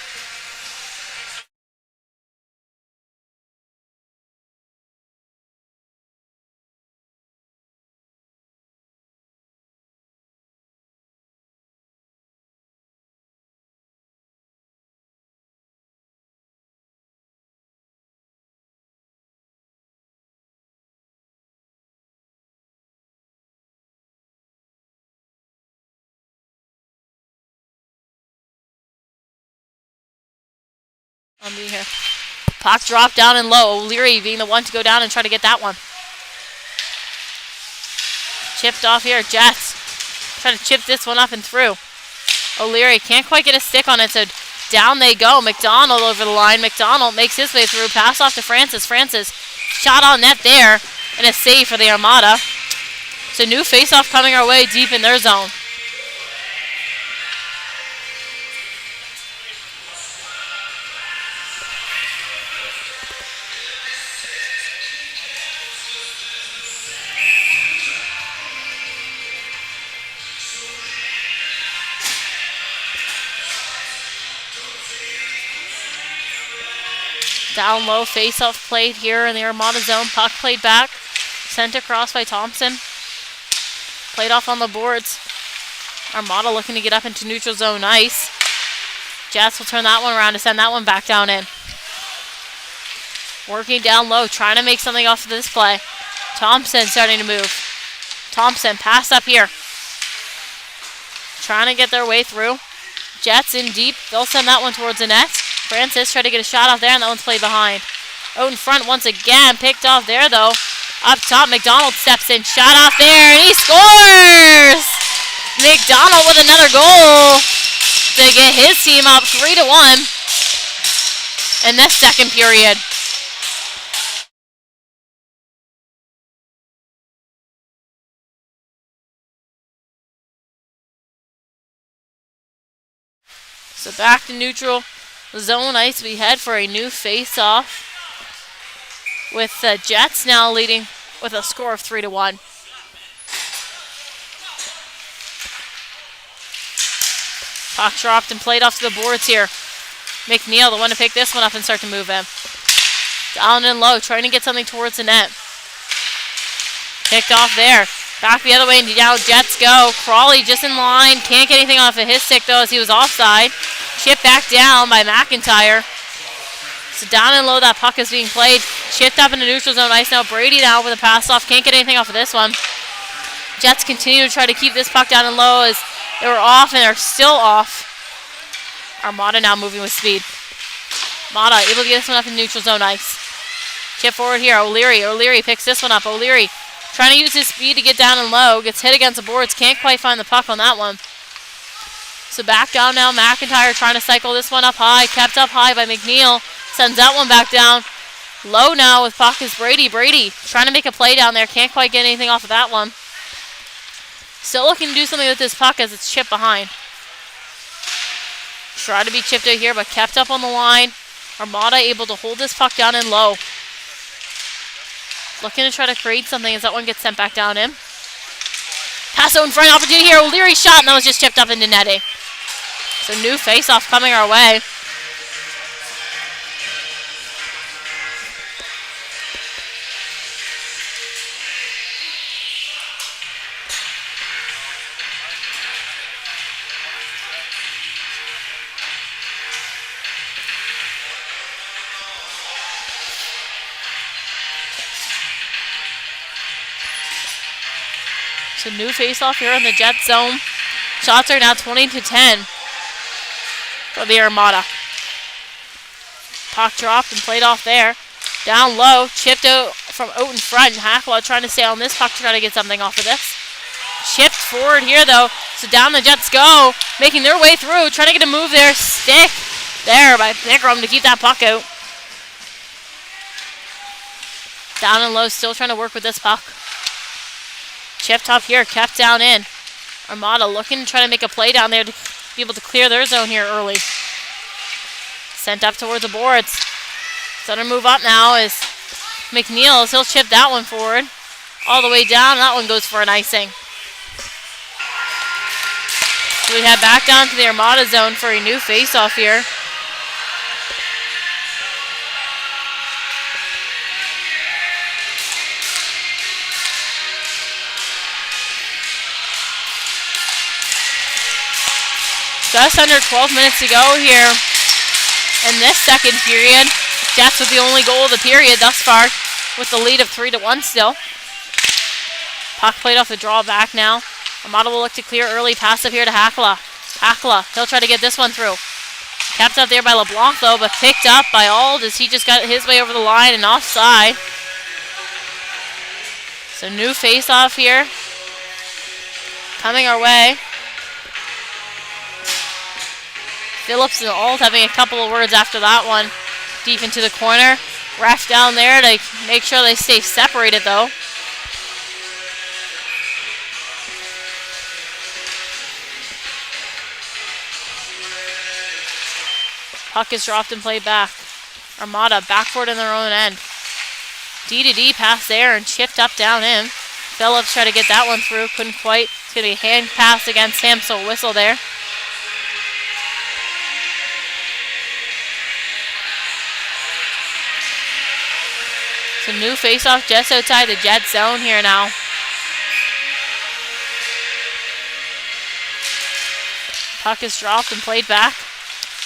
I'll be here. Puck dropped down and low. O'Leary being the one to go down and try to get that one. Chipped off here. Jets try to chip this one up and through. O'Leary can't quite get a stick on it, so down they go. McDonald over the line. McDonald makes his way through. Pass off to Francis. Francis shot on net there, and a save for the Armada. So new face-off coming our way deep in their zone. Down low, face-off played here in the Armada zone. Puck played back. Sent across by Thompson. Played off on the boards. Armada looking to get up into neutral zone ice. Jets will turn that one around to send that one back down in. Working down low, trying to make something off of this play. Thompson starting to move. Thompson, pass up here. Trying to get their way through. Jets in deep. They'll send that one towards the net. Francis tried to get a shot off there, and that one's played behind. Out in front once again. Picked off there, though. Up top, McDonald steps in. Shot off there, and he scores! McDonald with another goal to get his team up 3-1 in this second period. So back to neutral zone ice. We head for a new face-off with the Jets now leading with a score of 3-1. Puck dropped and played off to the boards here. McNeil, the one to pick this one up and start to move him. Down and low, trying to get something towards the net. Picked off there. Back the other way, and now Jets go. Crawley just in line. Can't get anything off of his stick, though, as he was offside. Chipped back down by McIntyre. So down and low, that puck is being played. Chipped up into neutral zone ice now. Brady now with a pass off. Can't get anything off of this one. Jets continue to try to keep this puck down and low as they were off and are still off. Armada now moving with speed. Armada able to get this one up in neutral zone ice. Chip forward here. O'Leary picks this one up. O'Leary trying to use his speed to get down and low. Gets hit against the boards. Can't quite find the puck on that one. So back down now. McIntyre trying to cycle this one up high. Kept up high by McNeil. Sends that one back down. Low now with puck is Brady. Brady trying to make a play down there. Can't quite get anything off of that one. Still looking to do something with this puck as it's chipped behind. Tried to be chipped out here, but kept up on the line. Armada able to hold this puck down and low. Looking to try to create something as that one gets sent back down in. Pass out in front, opportunity here. O'Leary shot, and that was just chipped up into netting. So new face-off coming our way. So new face-off here in the Jet zone. Shots are now 20-10 for the Armada. Puck dropped and played off there. Down low, chipped out from out in front. Hackla trying to stay on this puck to try to get something off of this. Chipped forward here though. So down the Jets go, making their way through, trying to get a move there. Stick there by Pickram to keep that puck out. Down and low, still trying to work with this puck. Chipped up here, kept down in. Armada looking to try to make a play down there to be able to clear their zone here early. Sent up towards the boards. Center move up now is McNeil. He'll chip that one forward. All the way down. That one goes for an icing. So we head back down to the Armada zone for a new face-off here. Just under 12 minutes to go here in this second period. Jets with the only goal of the period thus far with the lead of 3-1 still. Puck played off the draw back now. Armada will look to clear early. Pass up here to Hackla. Hackla, he'll try to get this one through. Kept up there by LeBlanc though, but picked up by Ald as he just got his way over the line and offside. So new face-off here coming our way. Phillips and Ald having a couple of words after that one. Deep into the corner. Ref down there to make sure they stay separated though. Puck is dropped and played back. Armada backward in their own end. D-to-D pass there and chipped up down in. Phillips tried to get that one through. Couldn't quite. It's going to be a hand pass against him, so whistle there. So new face-off just outside the Jet zone here now. Puck is dropped and played back.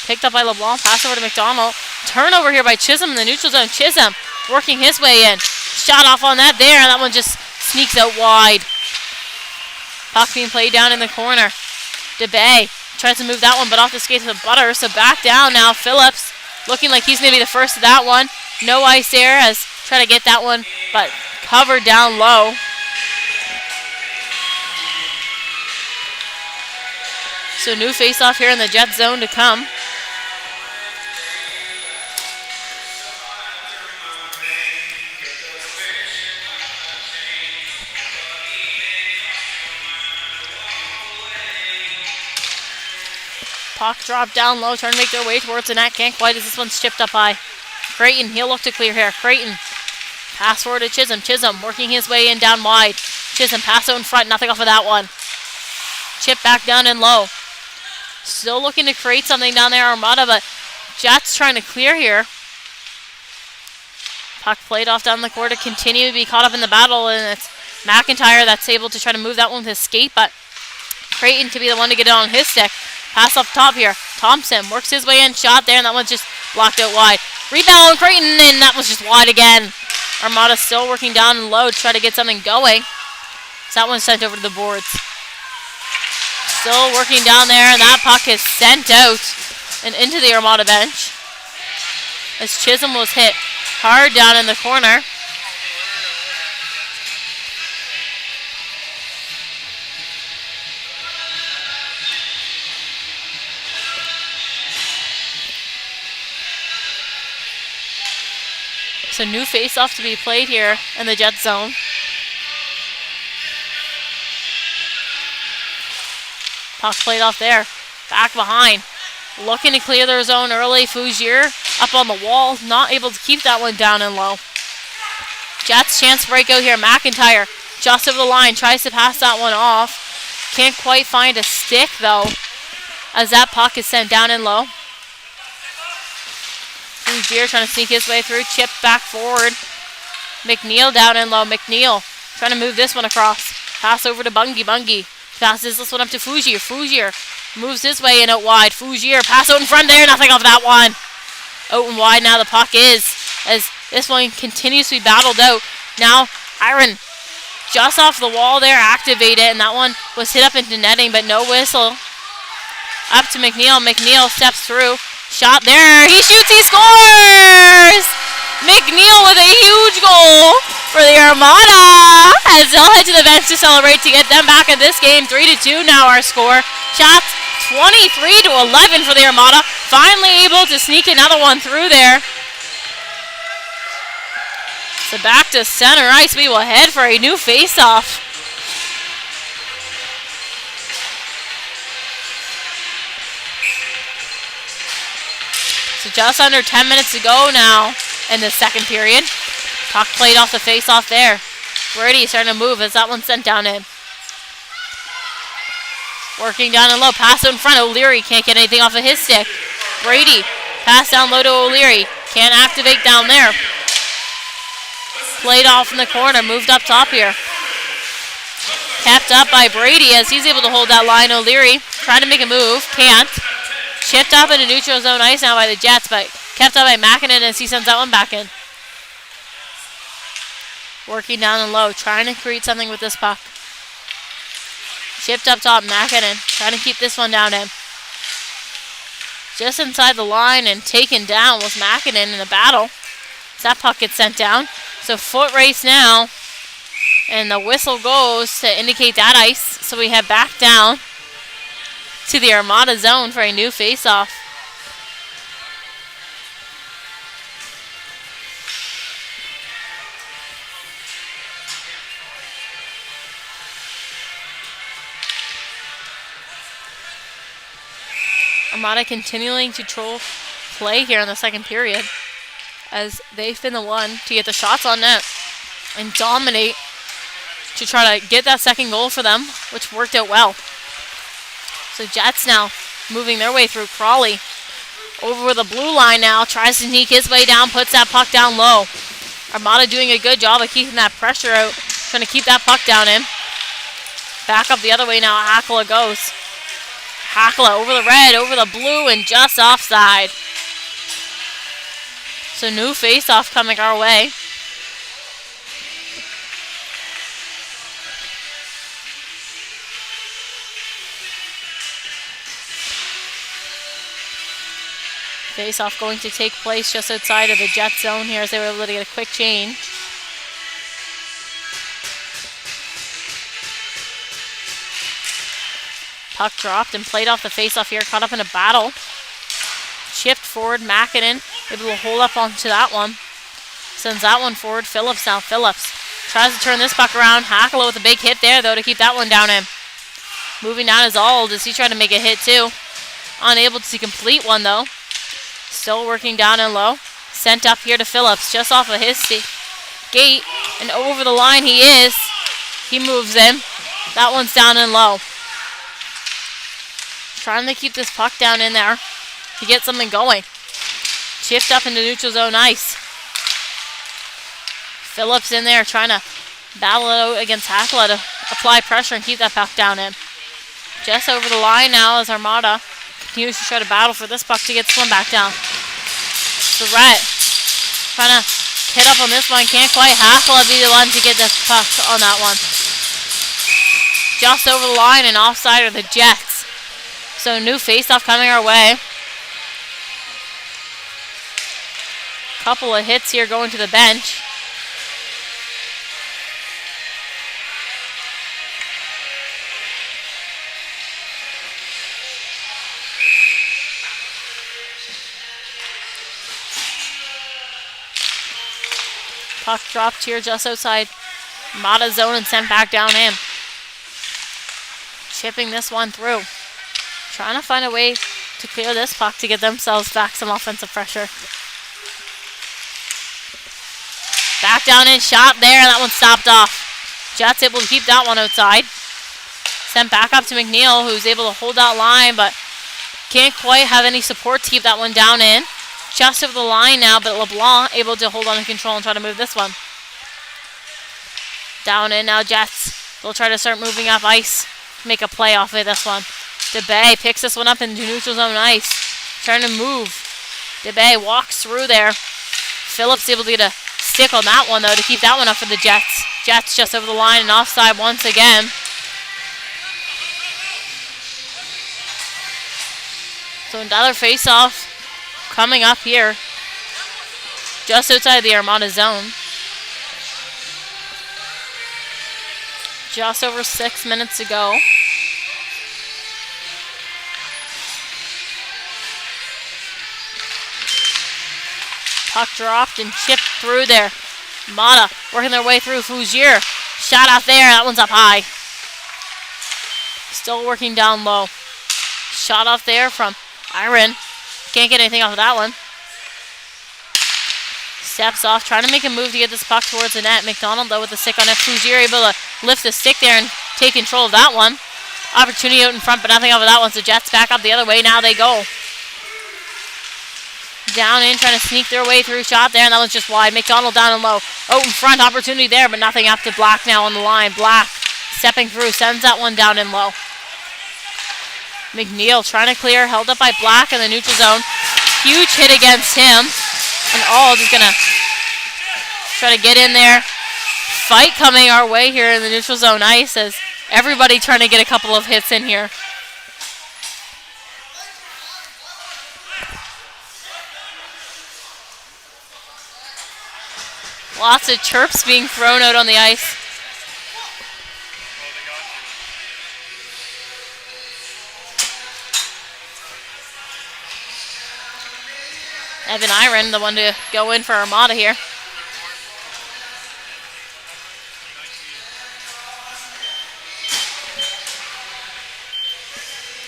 Picked up by LeBlanc, pass over to McDonald. Turnover here by Chisholm in the neutral zone. Chisholm working his way in. Shot off on that there, and that one just sneaks out wide. Puck being played down in the corner. DeBay tries to move that one, but off the skates of Butter. So back down now. Phillips looking like he's going to be the first of that one. No ice there as try to get that one, but covered down low. So new face-off here in the Jet zone to come. Puck dropped down low, trying to make their way towards the net. Can't quite as this one's chipped up high. Creighton, he'll look to clear here. Creighton, pass forward to Chisholm. Chisholm working his way in down wide. Chisholm, pass out in front, nothing off of that one. Chip back down and low. Still looking to create something down there, Armada, but Jets trying to clear here. Puck played off down the court to continue to be caught up in the battle, and it's McIntyre that's able to try to move that one with his skate, but Creighton to be the one to get it on his stick. Pass up top here. Thompson works his way in, shot there, and that one's just blocked out wide. Rebound, Creighton, and that was just wide again. Armada still working down and low to try to get something going. So that one's sent over to the boards. Still working down there, and that puck is sent out and into the Armada bench. As Chisholm was hit hard down in the corner. So new face-off to be played here in the Jet zone. Puck played off there. Back behind. Looking to clear their zone early. Fougier up on the wall. Not able to keep that one down and low. Jets chance to break out here. McIntyre just over the line. Tries to pass that one off. Can't quite find a stick though, as that puck is sent down and low. Fougier trying to sneak his way through. Chip back forward. McNeil down and low. McNeil trying to move this one across. Pass over to Bungie. Bungie passes this one up to Fougier. Fougier moves his way in out wide. Fougier pass out in front there. Nothing off that one. Out and wide now the puck is, as this one continues to be battled out. Now Iron just off the wall there, activate it, and that one was hit up into netting, but no whistle. Up to McNeil. McNeil steps through. Shot there. He shoots. He scores! McNeil with a huge goal for the Armada, as they'll head to the bench to celebrate to get them back in this game. 3-2 now our score. Shots 23-11 for the Armada. Finally able to sneak another one through there. So back to center ice. We will head for a new face-off. So just under 10 minutes to go now in the second period. Puck played off the face-off there. Brady starting to move as that one's sent down in. Working down and low. Pass out in front. O'Leary can't get anything off of his stick. Brady pass down low to O'Leary. Can't activate down there. Played off in the corner. Moved up top here. Kept up by Brady as he's able to hold that line. O'Leary trying to make a move. Can't. Chipped up into neutral zone ice now by the Jets, but kept up by McKinnon as he sends that one back in. Working down and low. Trying to create something with this puck. Chipped up top, McKinnon trying to keep this one down in. Just inside the line and taken down was McKinnon in a battle. That puck gets sent down. So foot race now. And the whistle goes to indicate that ice. So we head back down to the Armada zone for a new face-off. Armada continuing to control play here in the second period, as they've been the one to get the shots on net and dominate to try to get that second goal for them, which worked out well. So Jets now moving their way through. Crawley over the blue line now, tries to sneak his way down, puts that puck down low. Armada doing a good job of keeping that pressure out, trying to keep that puck down in. Back up the other way now, Hakala goes. Hakala over the red, over the blue, and just offside. So new face-off coming our way. Face-off going to take place just outside of the Jet zone here as they were able to get a quick change. Puck dropped and played off the face-off here, caught up in a battle. Chipped forward, McKinnon able to hold up onto that one. Sends that one forward. Phillips now. Phillips tries to turn this puck around. Hakala with a big hit there, though, to keep that one down in. Moving down is Ald as he tried to make a hit, too. Unable to complete one, though. Still working down and low. Sent up here to Phillips, just off of his gate. And over the line he is. He moves in. That one's down and low. Trying to keep this puck down in there to get something going. Chipped up into neutral zone ice. Phillips in there trying to battle it out against Hakala to apply pressure and keep that puck down in. Just over the line now as Armada continues to try to battle for this puck to get this one back down. Surratt trying to hit up on this one. Can't quite. Hakala be the one to get this puck on that one. Just over the line and offside are the Jets. So new face-off coming our way. Couple of hits here going to the bench. Puck dropped here just outside Armada zone and sent back down in. Chipping this one through. Trying to find a way to clear this puck to get themselves back some offensive pressure. Back down in, shot there, and that one stopped off. Jets able to keep that one outside. Sent back up to McNeil, who's able to hold that line, but can't quite have any support to keep that one down in. Just over the line now, but LeBlanc able to hold on to control and try to move this one. Down in now, Jets. They'll try to start moving up ice. Make a play off of this one. DeBay picks this one up into neutral zone ice. Trying to move. DeBay walks through there. Phillips able to get a stick on that one, though, to keep that one up for the Jets. Jets just over the line and offside once again. So another face-off coming up here. Just outside the Armada zone. Just over 6 minutes to go. Puck dropped and chipped through there. Armada working their way through. Fougier. Shot out there. That one's up high. Still working down low. Shot off there from Iron. Can't get anything off of that one. Steps off. Trying to make a move to get this puck towards the net. McDonald, though, with the stick on it. Fougier able to lift the stick there and take control of that one. Opportunity out in front, but nothing off of that one. So Jets back up the other way. Now they go. Down in, trying to sneak their way through. Shot there, and that was just wide. McDonald down and low. Out in front, opportunity there, but nothing up to Black now on the line. Black stepping through, sends that one down in low. McNeil trying to clear, held up by Black in the neutral zone. Huge hit against him. And Auld is going to try to get in there. Fight coming our way here in the neutral zone ice as everybody trying to get a couple of hits in here. Lots of chirps being thrown out on the ice. Evan Iron, the one to go in for Armada here.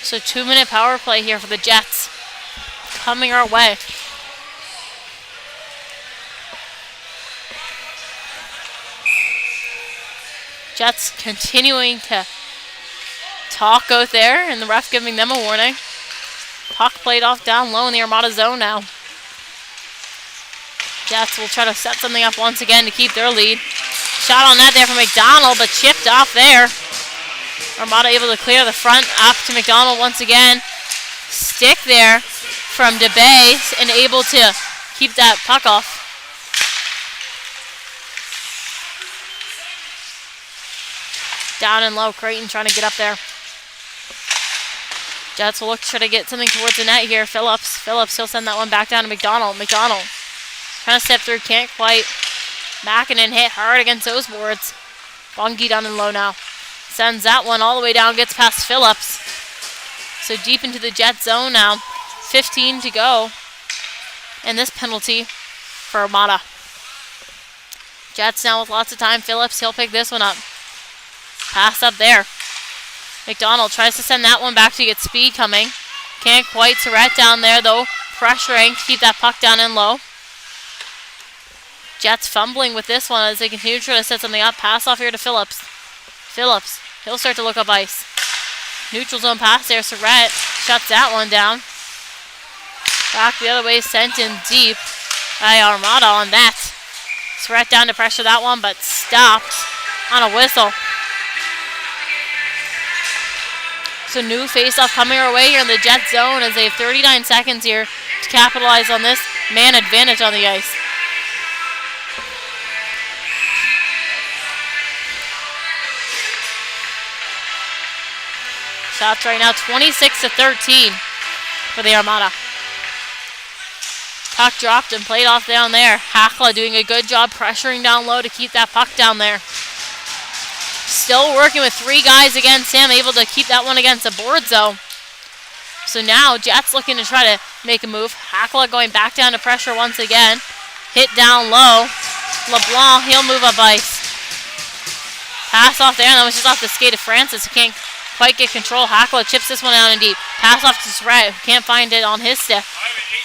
So 2-minute power play here for the Jets. Coming our way. Jets continuing to talk out there, and the ref giving them a warning. Puck played off down low in the Armada zone now. Jets will try to set something up once again to keep their lead. Shot on net there from McDonald, but chipped off there. Armada able to clear the front up to McDonald once again. Stick there from DeBay and able to keep that puck off. Down and low, Creighton trying to get up there. Jets will look to try to get something towards the net here. Phillips, he'll send that one back down to McDonald. McDonald trying to step through, can't quite. Mackinnon hit hard against those boards. Bungie down and low now. Sends that one all the way down, gets past Phillips. So deep into the Jet zone now. 15 to go. And this penalty for Armada. Jets now with lots of time. Phillips, he'll pick this one up. Pass up there. McDonald tries to send that one back to get speed coming. Can't quite. Surratt down there, though. Pressuring to keep that puck down and low. Jets fumbling with this one as they continue to try to set something up. Pass off here to Phillips. Phillips, he'll start to look up ice. Neutral zone pass there. Surratt shuts that one down. Back the other way, sent in deep by Armada on that. Surratt down to pressure that one, but stopped on a whistle. So new face-off coming our way here in the Jet zone as they have 39 seconds here to capitalize on this man advantage on the ice. Shots right now 26-13 for the Armada. Puck dropped and played off down there. Hakla doing a good job pressuring down low to keep that puck down there. Still working with 3 guys against him, able to keep that one against the board zone. So now Jets looking to try to make a move. Hakla going back down to pressure once again. Hit down low. LeBlanc, he'll move up ice. Pass off there, and that was just off the skate of Francis, who can't quite get control. Hackler chips this one out in deep. Pass off to Surratt, who can't find it on his stick.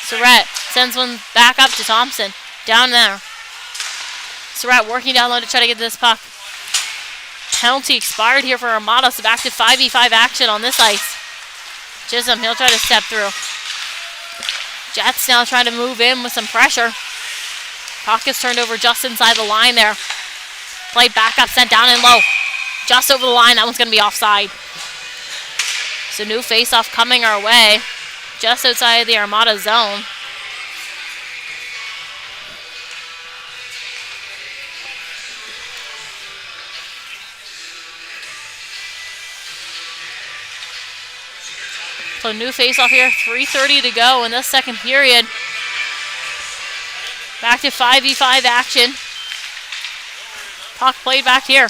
Surratt sends one back up to Thompson. Down there. Surratt working down low to try to get this puck. Penalty expired here for Armada, so back to 5v5 action on this ice. Chisholm, he'll try to step through. Jets now trying to move in with some pressure. Puck is turned over just inside the line there. Played back up, sent down and low. Just over the line, that one's going to be offside. So new face-off coming our way, just outside the Armada zone. So new face-off here, 3:30 to go in this second period. Back to 5v5 action. Puck played back here.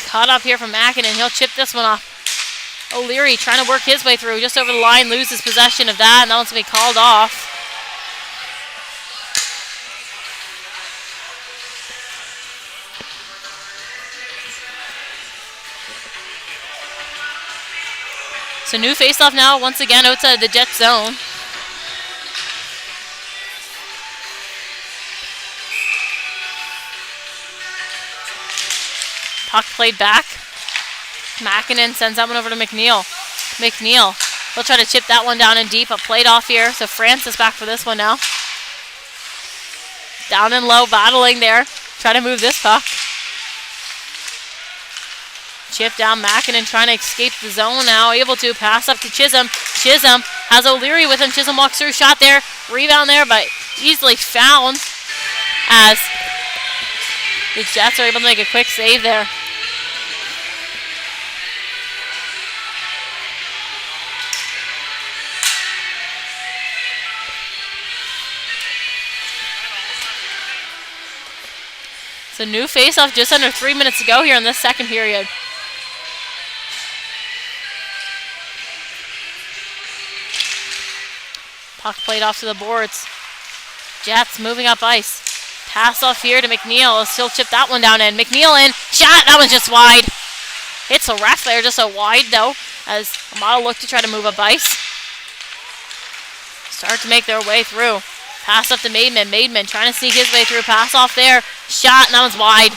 Cut up here from Mackinnon. He'll chip this one off. O'Leary trying to work his way through. Just over the line, loses possession of that, and that one's going to be called off. So new faceoff now, once again outside the Jets zone. Puck played back. Mackinnon sends that one over to McNeil. McNeil, he'll try to chip that one down in deep, but played off here. So Francis back for this one now. Down and low, battling there. Try to move this puck. Chip down, Mackinnon trying to escape the zone now. Able to pass up to Chisholm. Chisholm has O'Leary with him. Chisholm walks through, shot there. Rebound there, but easily found as the Jets are able to make a quick save there. So new face-off, just under 3 minutes to go here in this second period. Puck played off to the boards. Jets moving up ice. Pass off here to McNeil. He'll chip that one down in. McNeil in. Shot. That one's just wide. Hits a ref there, just a wide though, as Armada look to try to move up ice. Start to make their way through. Pass up to Maidman. Maidman trying to sneak his way through. Pass off there. Shot, and that one's wide.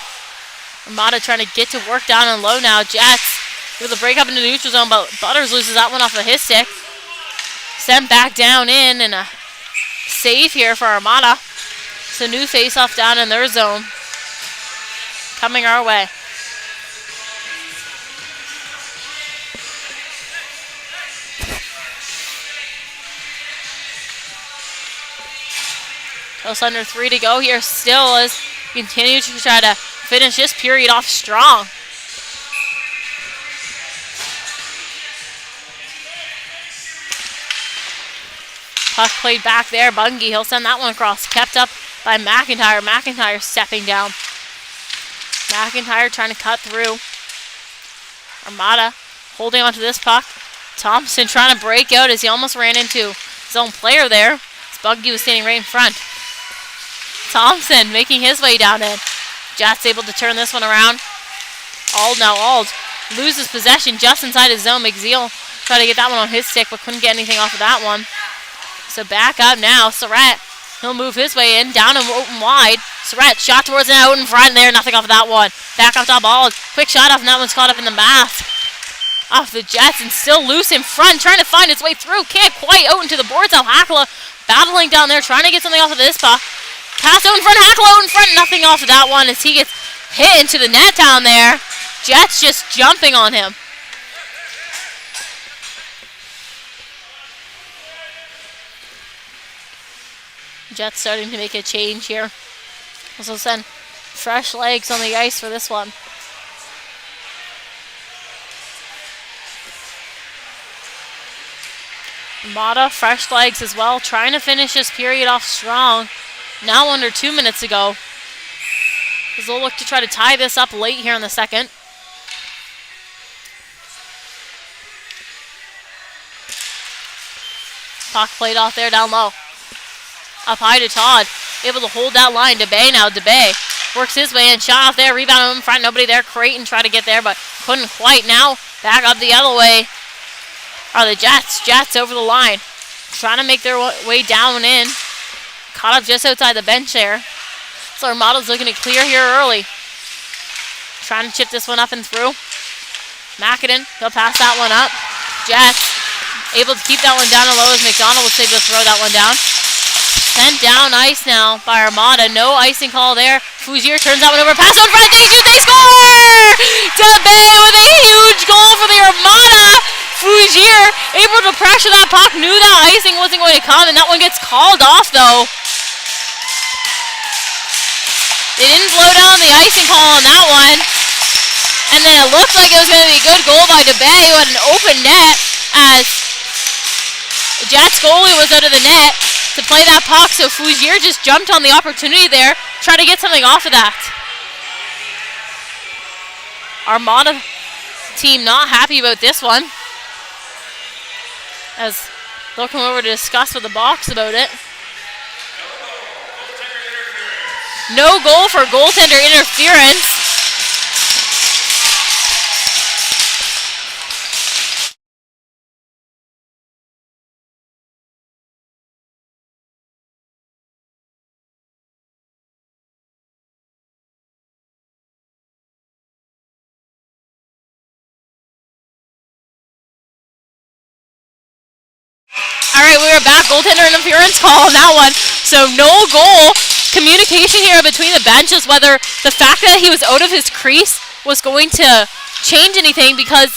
Armada trying to get to work down and low now. Jets able to break up into the neutral zone, but Butters loses that one off of his stick. Sent back down in, and a save here for Armada. So new face-off down in their zone. Coming our way. Just under 3 to go here still as we continue to try to finish this period off strong. Puck played back there. Bungie, he'll send that one across. Kept up by McIntyre. McIntyre stepping down. McIntyre trying to cut through. Armada holding onto this puck. Thompson trying to break out as he almost ran into his own player there. As Bungie was standing right in front. Thompson making his way down in. Jets able to turn this one around. Ald loses possession just inside his zone. McZeal tried to get that one on his stick, but couldn't get anything off of that one. So back up now. Surratt, he'll move his way in. Down and open wide. Surratt shot towards it out in front there. Nothing off of that one. Back up top Ald. Quick shot off, and that one's caught up in the mask. Off the Jets and still loose in front. Trying to find its way through. Can't quite out into the boards. Hackla battling down there. Trying to get something off of this puck. Pass out in front. Hackla out in front. Nothing off of that one as he gets hit into the net down there. Jets just jumping on him. Jets starting to make a change here. Also send fresh legs on the ice for this one. Armada, fresh legs as well, trying to finish this period off strong. Now under 2 minutes to go. As they'll look to try to tie this up late here in the second. Puck played off there down low. Up high to Todd. able to hold that line. DeBay now. DeBay works his way in. Shot off there. Rebound in front. Nobody there. Creighton tried to get there, but couldn't quite. Now back up the other way are the Jets. Jets over the line. Trying to make their way down in. Caught up just outside the bench there. So Armada's looking to clear here early. Trying to chip this one up and through. McAdin, he'll pass that one up. Jets able to keep that one down and low as McDonald was able to throw that one down. Sent down ice now by Armada. No icing call there. Fougier turns that one over. Pass out in front. They shoot. They score! DeBay with a huge goal for the Armada. Fougier able to pressure that puck. Knew that icing wasn't going to come, and that one gets called off though. They didn't blow down the icing call on that one. And then it looked like it was going to be a good goal by DeBay, who had an open net as the Jets goalie was out of the net to play that puck. So Fougier just jumped on the opportunity there, trying to get something off of that. Armada team not happy about this one, as they'll come over to discuss with the box about it. No goal for goaltender interference. All right, we are back. Goaltender interference call on that one. So no goal. Communication here between the benches, whether the fact that he was out of his crease was going to change anything, because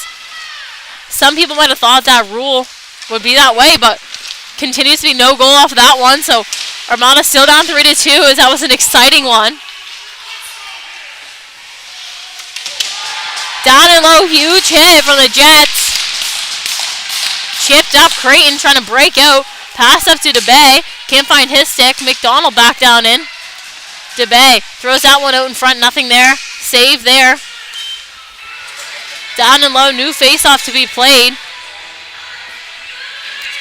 some people might have thought that rule would be that way, but continues to be no goal off of that one. So Armada still down 3-2, as that was an exciting one. Down and low, huge hit from the Jets. Chipped up, Creighton trying to break out. Pass up to DeBay. Can't find his stick. McDonald back down in. DeBay throws that one out in front. Nothing there. Save there. Down and low. New face-off to be played.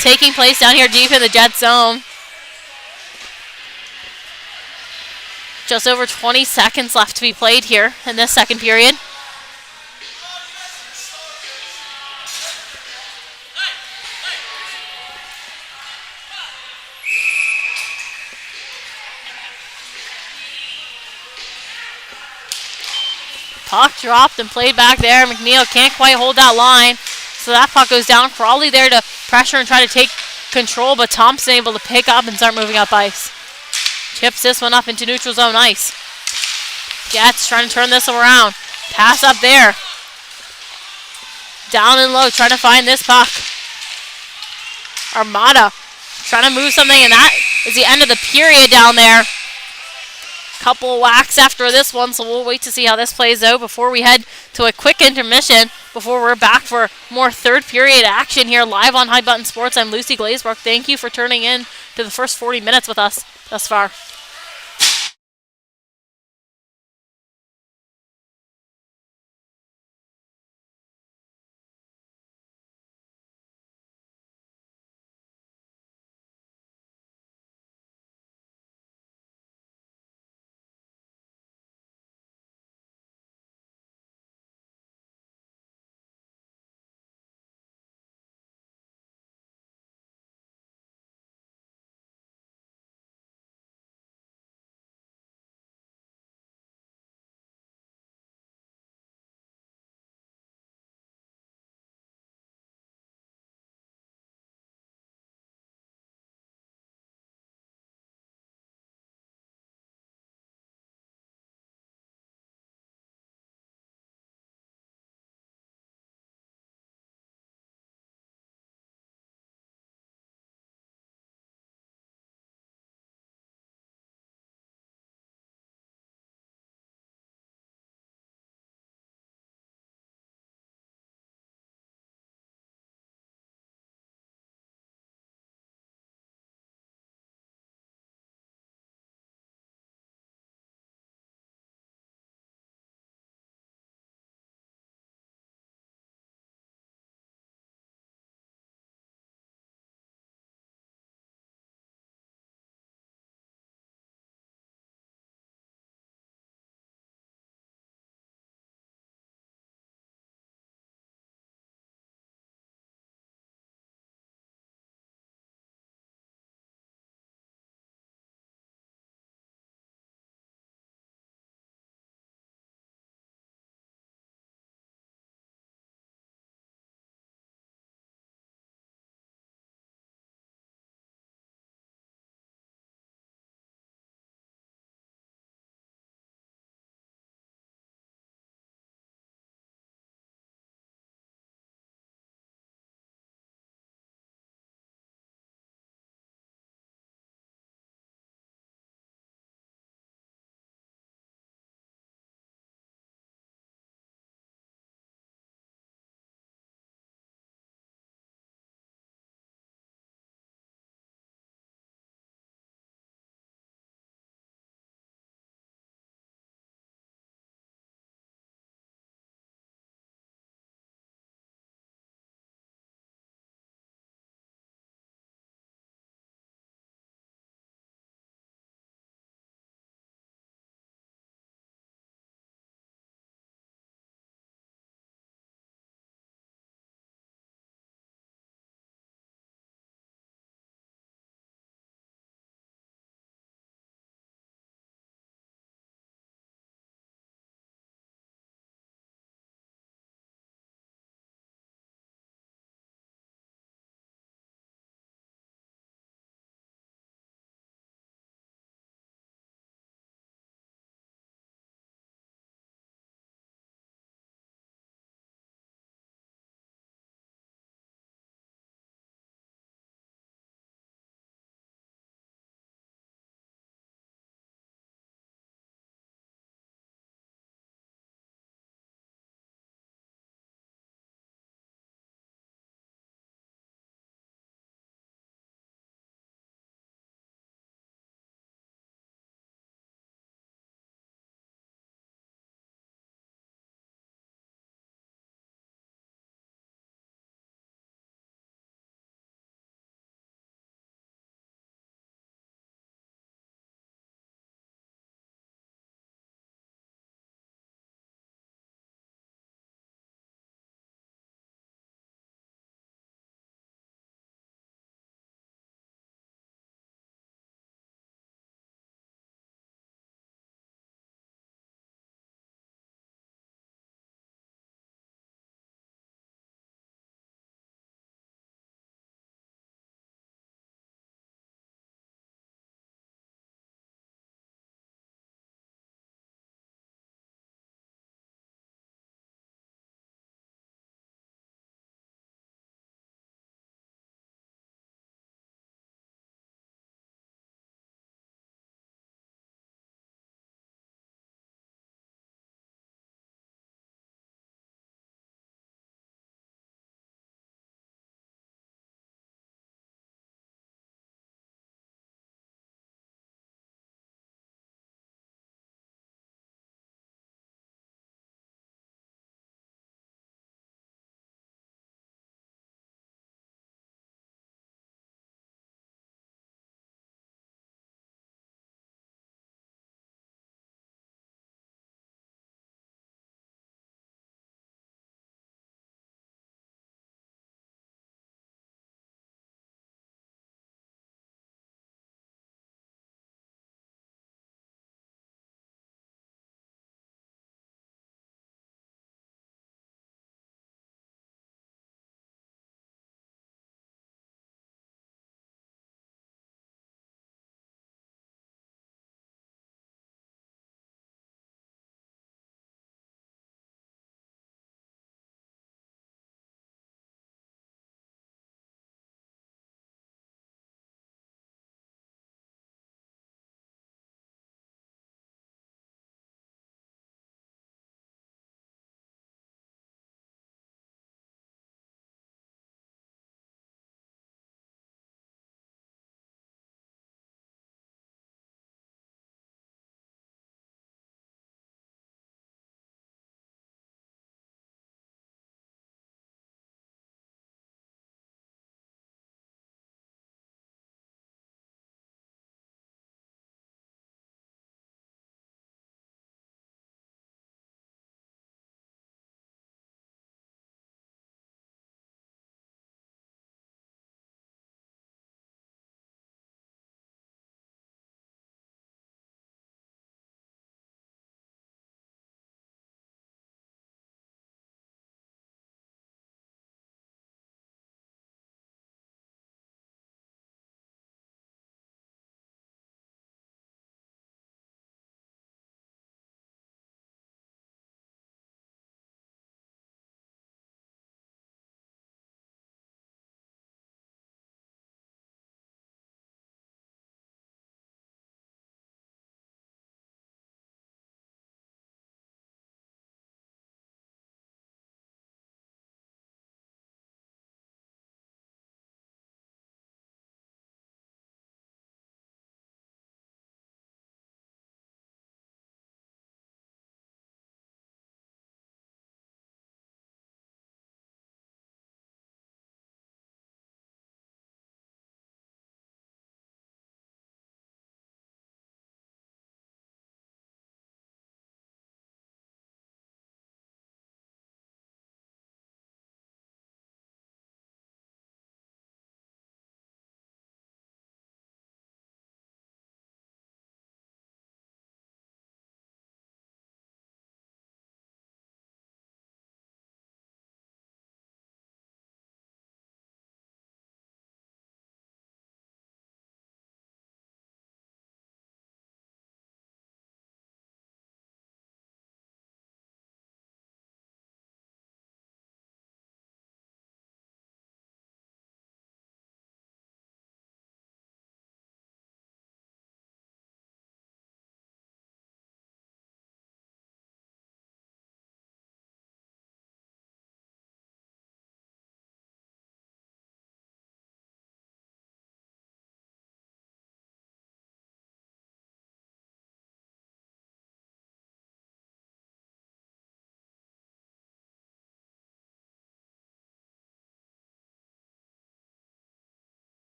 Taking place down here deep in the Jet zone. Just over 20 seconds left to be played here in this second period. Puck dropped and played back there. McNeil can't quite hold that line. So that puck goes down. Crawley there to pressure and try to take control, but Thompson able to pick up and start moving up ice. Chips this one up into neutral zone ice. Jets trying to turn this around. Pass up there. Down and low, trying to find this puck. Armada trying to move something, and that is the end of the period down there. Couple of whacks after this one, so we'll wait to see how this plays out before we head to a quick intermission before we're back for more third period action here live on High Button Sports. I'm Lucy Glazebrook. Thank you for turning in to the first 40 minutes with us thus far.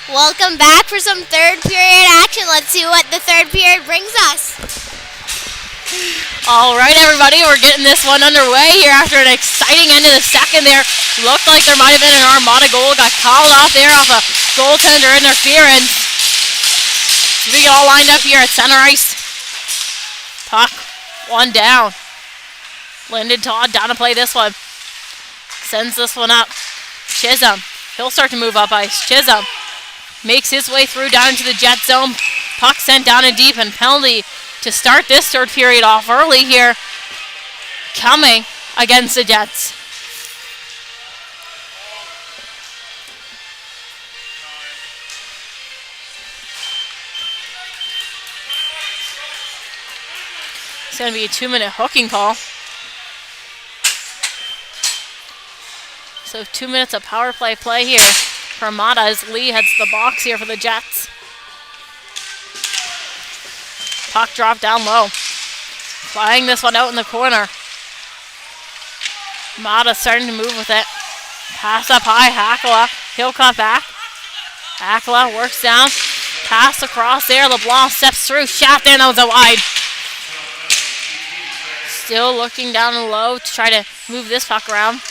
Welcome back for some third period action. Let's see what the third period brings us. All right, everybody, we're getting this one underway here after an exciting end of the second there. Looked like there might have been an Armada goal. Got called off there off a goaltender interference. We get all lined up here at center ice. Puck, one down. Lyndon Todd down to play this one. Sends this one up. Chisholm, he'll start to move up ice. Chisholm makes his way through down into the Jet zone. Puck sent down and deep, and penalty to start this third period off early here, coming against the Jets. It's going to be a 2-minute hooking call. So 2 minutes of power play here for Armada as Lee heads to the box here for the Jets. Puck dropped down low. Flying this one out in the corner. Armada starting to move with it. Pass up high, Hakala. He'll cut back. Hakala works down. Pass across there. LeBlanc steps through. Shot there, and that was a wide. Still looking down low to try to move this puck around.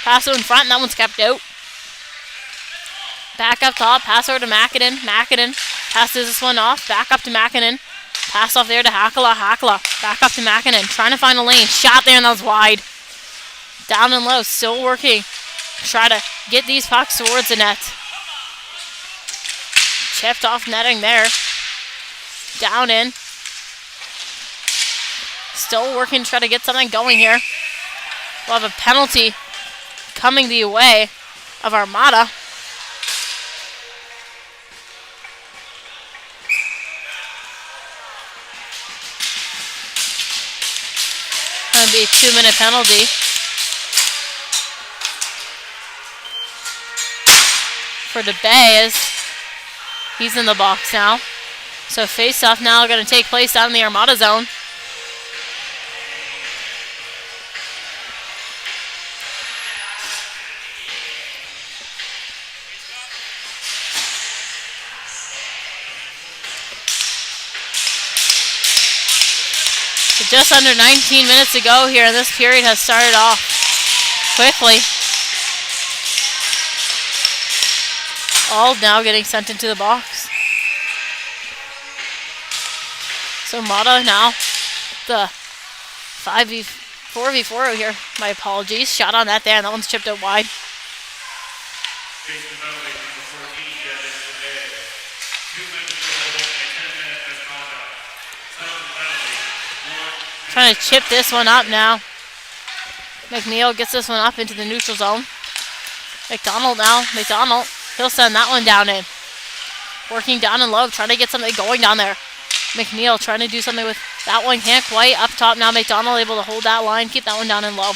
Pass in front, and that one's kept out. Back up top, pass over to Mackinnon. Mackinnon passes this one off, back up to Mackinnon. Pass off there to Hakala. Hakala back up to Mackinnon, trying to find a lane. Shot there, and that was wide. Down and low, still working. Try to get these pucks towards the net. Chipped off netting there. Down in. Still working to try to get something going here. We'll have a penalty coming the way of Armada. That'll be a 2-minute penalty. For the Bay as he's in the box now. So face-off now going to take place down in the Armada zone. Just under 19 minutes to go here, and this period has started off quickly. All now getting sent into the box. So Armada now, the 4v4 out here. My apologies. Shot on that there, and that one's chipped out wide. Trying to chip this one up now. McNeil gets this one up into the neutral zone. McDonald now. McDonald, he'll send that one down in. Working down and low, trying to get something going down there. McNeil trying to do something with that one. Can't quite. Up top now, McDonald able to hold that line. Keep that one down and low.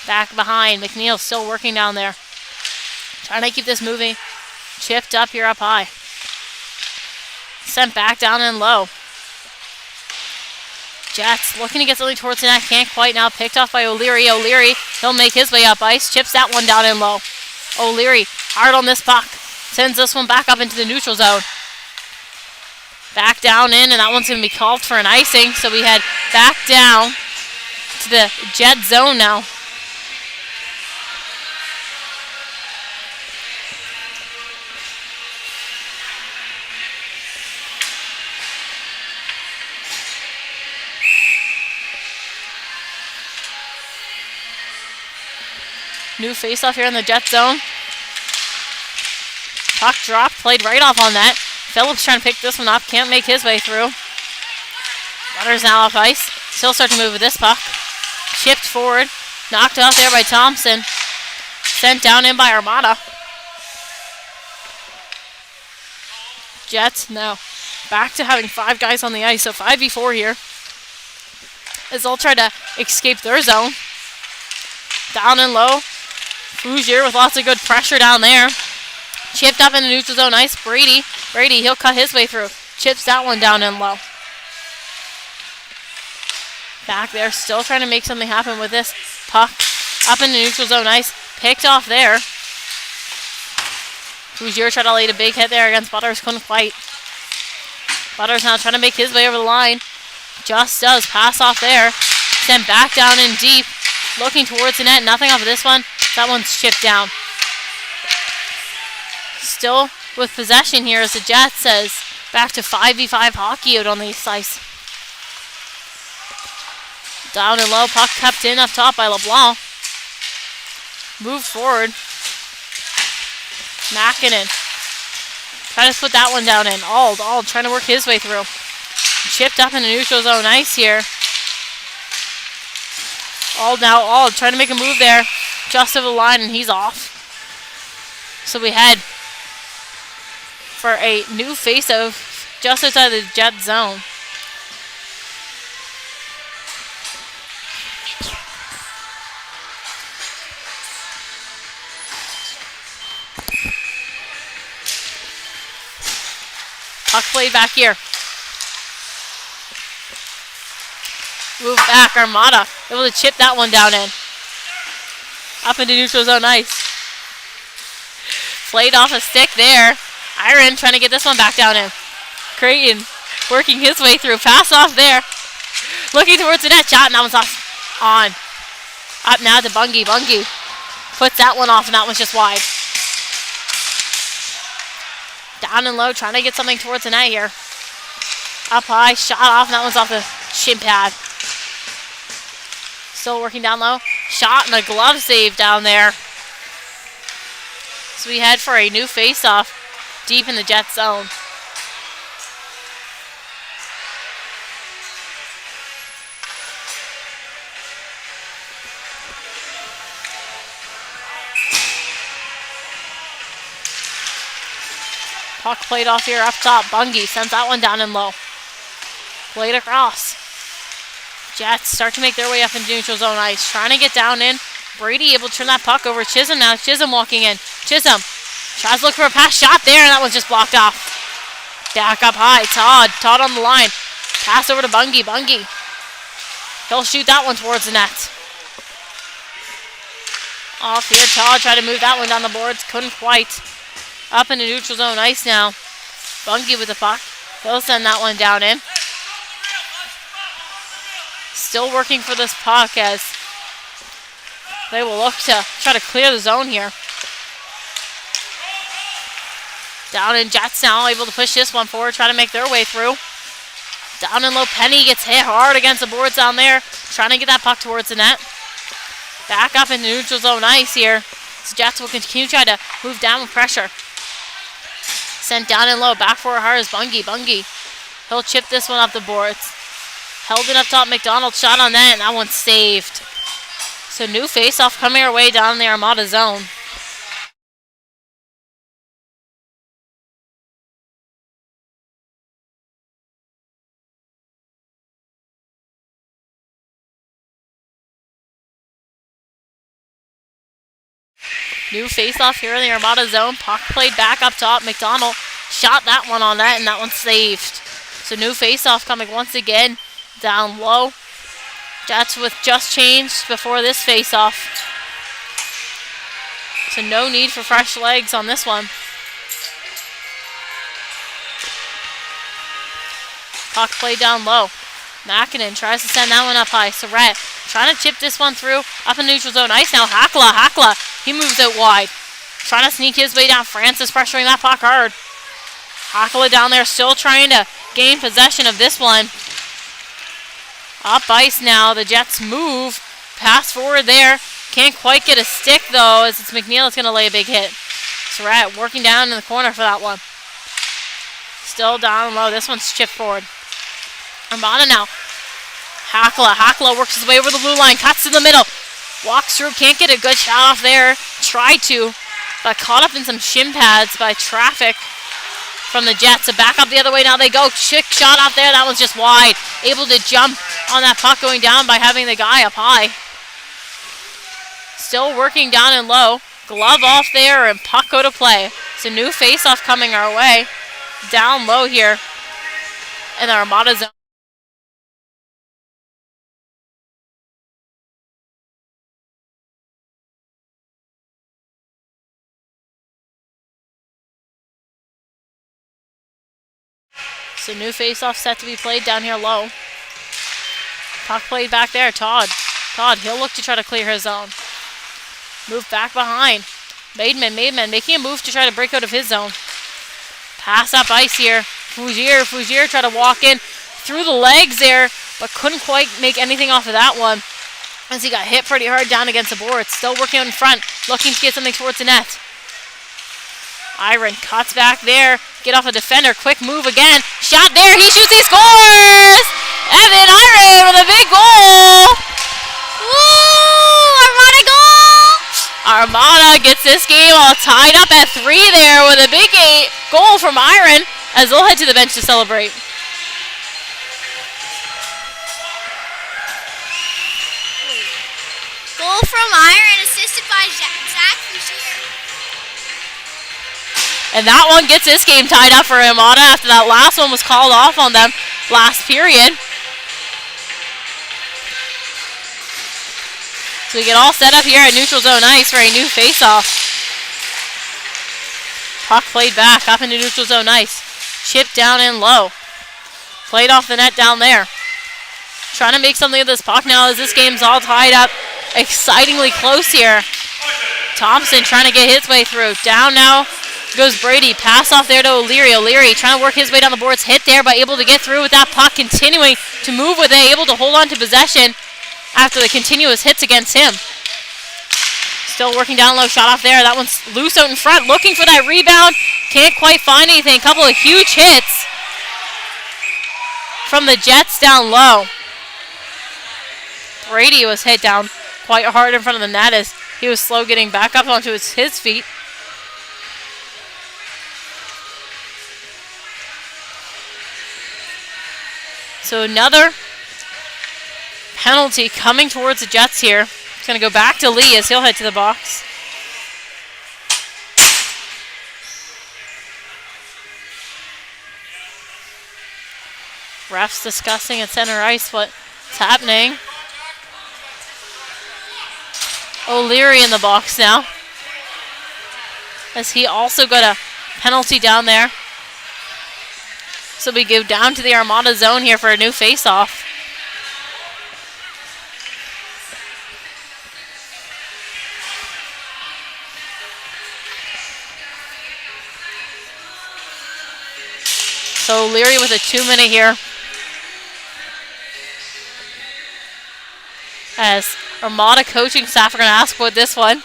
Back behind. McNeil still working down there. Trying to keep this moving. Chipped up here up high. Sent back down and low. Jets looking to get something towards the net. Can't quite now. Picked off by O'Leary. O'Leary, he'll make his way up ice. Chips that one down and low. O'Leary, hard on this puck. Sends this one back up into the neutral zone. Back down in, and that one's going to be called for an icing. So we head back down to the Jet zone now. New face-off here in the Jet zone. Puck dropped, played right off on that. Phillips trying to pick this one up, can't make his way through. Runner's now off ice. Still start to move with this puck. Chipped forward, knocked out there by Thompson. Sent down in by Armada. Jets now back to having 5 guys on the ice, so 5v4 here. As they'll try to escape their zone. Down and low. Hoosier with lots of good pressure down there. Chipped up in the neutral zone ice. Brady, he'll cut his way through. Chips that one down and low. Back there, still trying to make something happen with this puck. Up in the neutral zone ice. Picked off there. Hoosier tried to lay a big hit there against Butters. Couldn't quite. Butters now trying to make his way over the line. Just does. Pass off there. Sent back down in deep. Looking towards the net. Nothing off of this one. That one's chipped down. Still with possession here as the Jets says back to 5v5 hockey out on the east ice. Down and low. Puck kept in up top by LeBlanc. Move forward. Makinen. Trying to put that one down in. Ald trying to work his way through. Chipped up in the neutral zone ice here. Ald trying to make a move there. Just over the line and he's off. So we head for a new face-off just outside the Jet zone. Puck played back here. Move back, Armada. Able to chip that one down in. Up into neutral zone ice. Played off a stick there. Iron trying to get this one back down in. Creighton working his way through. Pass off there. Looking towards the net. Shot and that one's off. On. Up now to Bungie. Bungie puts that one off and that one's just wide. Down and low, trying to get something towards the net here. Up high, shot off, and that one's off the shin pad. Still working down low. Shot and a glove save down there. So we head for a new face-off deep in the Jet zone. Puck played off here up top. Bungie sends that one down and low. Played across. Jets start to make their way up into neutral zone ice. Trying to get down in. Brady able to turn that puck over. Chisholm now. Chisholm walking in. Chisholm tries to look for a pass. Shot there and that one's just blocked off. Back up high. Todd on the line. Pass over to Bungie. Bungie. He'll shoot that one towards the net. Off here. Todd tried to move that one down the boards. Couldn't quite. Up in the neutral zone ice now. Bungie with the puck. He'll send that one down in. Still working for this puck as they will look to try to clear the zone here. Down in Jets now, able to push this one forward, try to make their way through. Down in low, Penny gets hit hard against the boards down there. Trying to get that puck towards the net. Back up in the neutral zone ice here. So Jets will continue to try to move down with pressure. Sent down and low, back for hard is Bungie. Bungie, he'll chip this one off the boards. Held it up top, McDonald shot on that, and that one's saved. So new face-off coming our way down the Armada zone. New face-off here in the Armada zone. Puck played back up top. McDonald shot that one on that, and that one's saved. So new face-off coming once again down low. Jets with just changed before this face-off. So no need for fresh legs on this one. Puck played down low. Makinen tries to send that one up high. Surratt trying to chip this one through. Up in neutral zone ice now. Hakla. He moves out wide. Trying to sneak his way down. Francis pressuring that puck hard. Hakla down there still trying to gain possession of this one. Up ice now. The Jets move. Pass forward there. Can't quite get a stick though as it's McNeil that's going to lay a big hit. Surratt working down in the corner for that one. Still down low. This one's chipped forward. Armada now. Hakla works his way over the blue line. Cuts to the middle. Walks through. Can't get a good shot off there. Tried to. But caught up in some shin pads by traffic from the Jets. So back up the other way. Now they go. Chick shot off there. That one's just wide. Able to jump on that puck going down by having the guy up high. Still working down and low. Glove off there and puck go to play. So new face-off coming our way. Down low here in the Armada zone. So new face-off set to be played down here low. Puck played back there. Todd, he'll look to try to clear his zone. Move back behind. Maidman making a move to try to break out of his zone. Pass up ice here. Fougier tried to walk in through the legs there, but couldn't quite make anything off of that one, as he got hit pretty hard down against the board. Still working out in front, looking to get something towards the net. Iron cuts back there, get off a defender, quick move again, shot there, he shoots, he scores! Evan Iron with a big goal! Woo! Armada goal! Armada gets this game all tied up at 3 there with a big goal from Iron, as they'll head to the bench to celebrate. Goal from Iron, assisted by Zach Fougier. And that one gets this game tied up for Armada after that last one was called off on them last period. So we get all set up here at neutral zone ice for a new face-off. Puck played back up into neutral zone ice. Chipped down in low. Played off the net down there. Trying to make something of this puck now as this game's all tied up. Excitingly close here. Thompson trying to get his way through. Down now goes Brady. Pass off there to O'Leary. O'Leary trying to work his way down the boards. Hit there, but able to get through with that puck. Continuing to move with it. Able to hold on to possession after the continuous hits against him. Still working down low. Shot off there. That one's loose out in front. Looking for that rebound. Can't quite find anything. Couple of huge hits from the Jets down low. Brady was hit down quite hard in front of the net as he was slow getting back up onto his feet. So another penalty coming towards the Jets here. It's going to go back to Lee as he'll head to the box. Refs discussing at center ice what's happening. O'Leary in the box now, as he also got a penalty down there. So we go down to the Armada zone here for a new face-off. So O'Leary with a 2-minute here, as Armada coaching staff are going to ask about this one.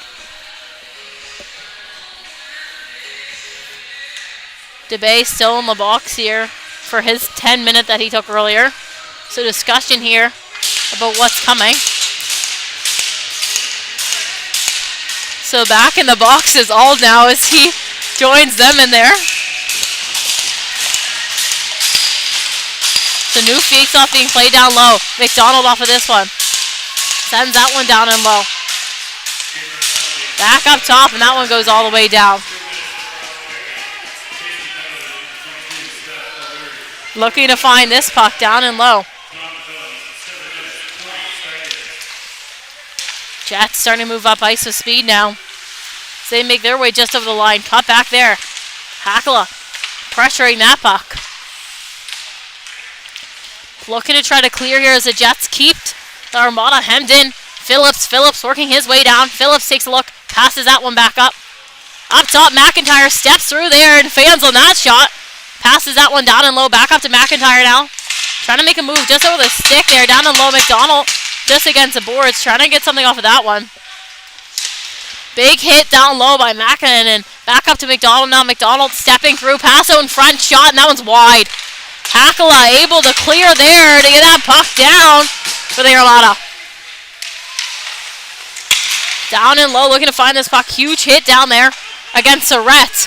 DeBay still in the box here for his 10-minute that he took earlier. So discussion here about what's coming. So back in the box is Ald now as he joins them in there. So new face-off being played down low. McDonald off of this one. Sends that one down and low. Back up top, and that one goes all the way down. Looking to find this puck down and low. Jets starting to move up ice with speed now. So they make their way just over the line. Cut back there. Hakala pressuring that puck. Looking to try to clear here as the Jets keep the Armada hemmed in. Phillips working his way down. Phillips takes a look, passes that one back up. Up top, McIntyre steps through there and fans on that shot. Passes that one down and low, back up to McIntyre now. Trying to make a move just over the stick there, down and low. McDonald just against the boards, trying to get something off of that one. Big hit down low by McIntyre, back up to McDonald now. McDonald stepping through, pass out in front, shot, and that one's wide. Hakala able to clear there to get that puck down for the Armada. Down and low, looking to find this puck. Huge hit down there against Surratt.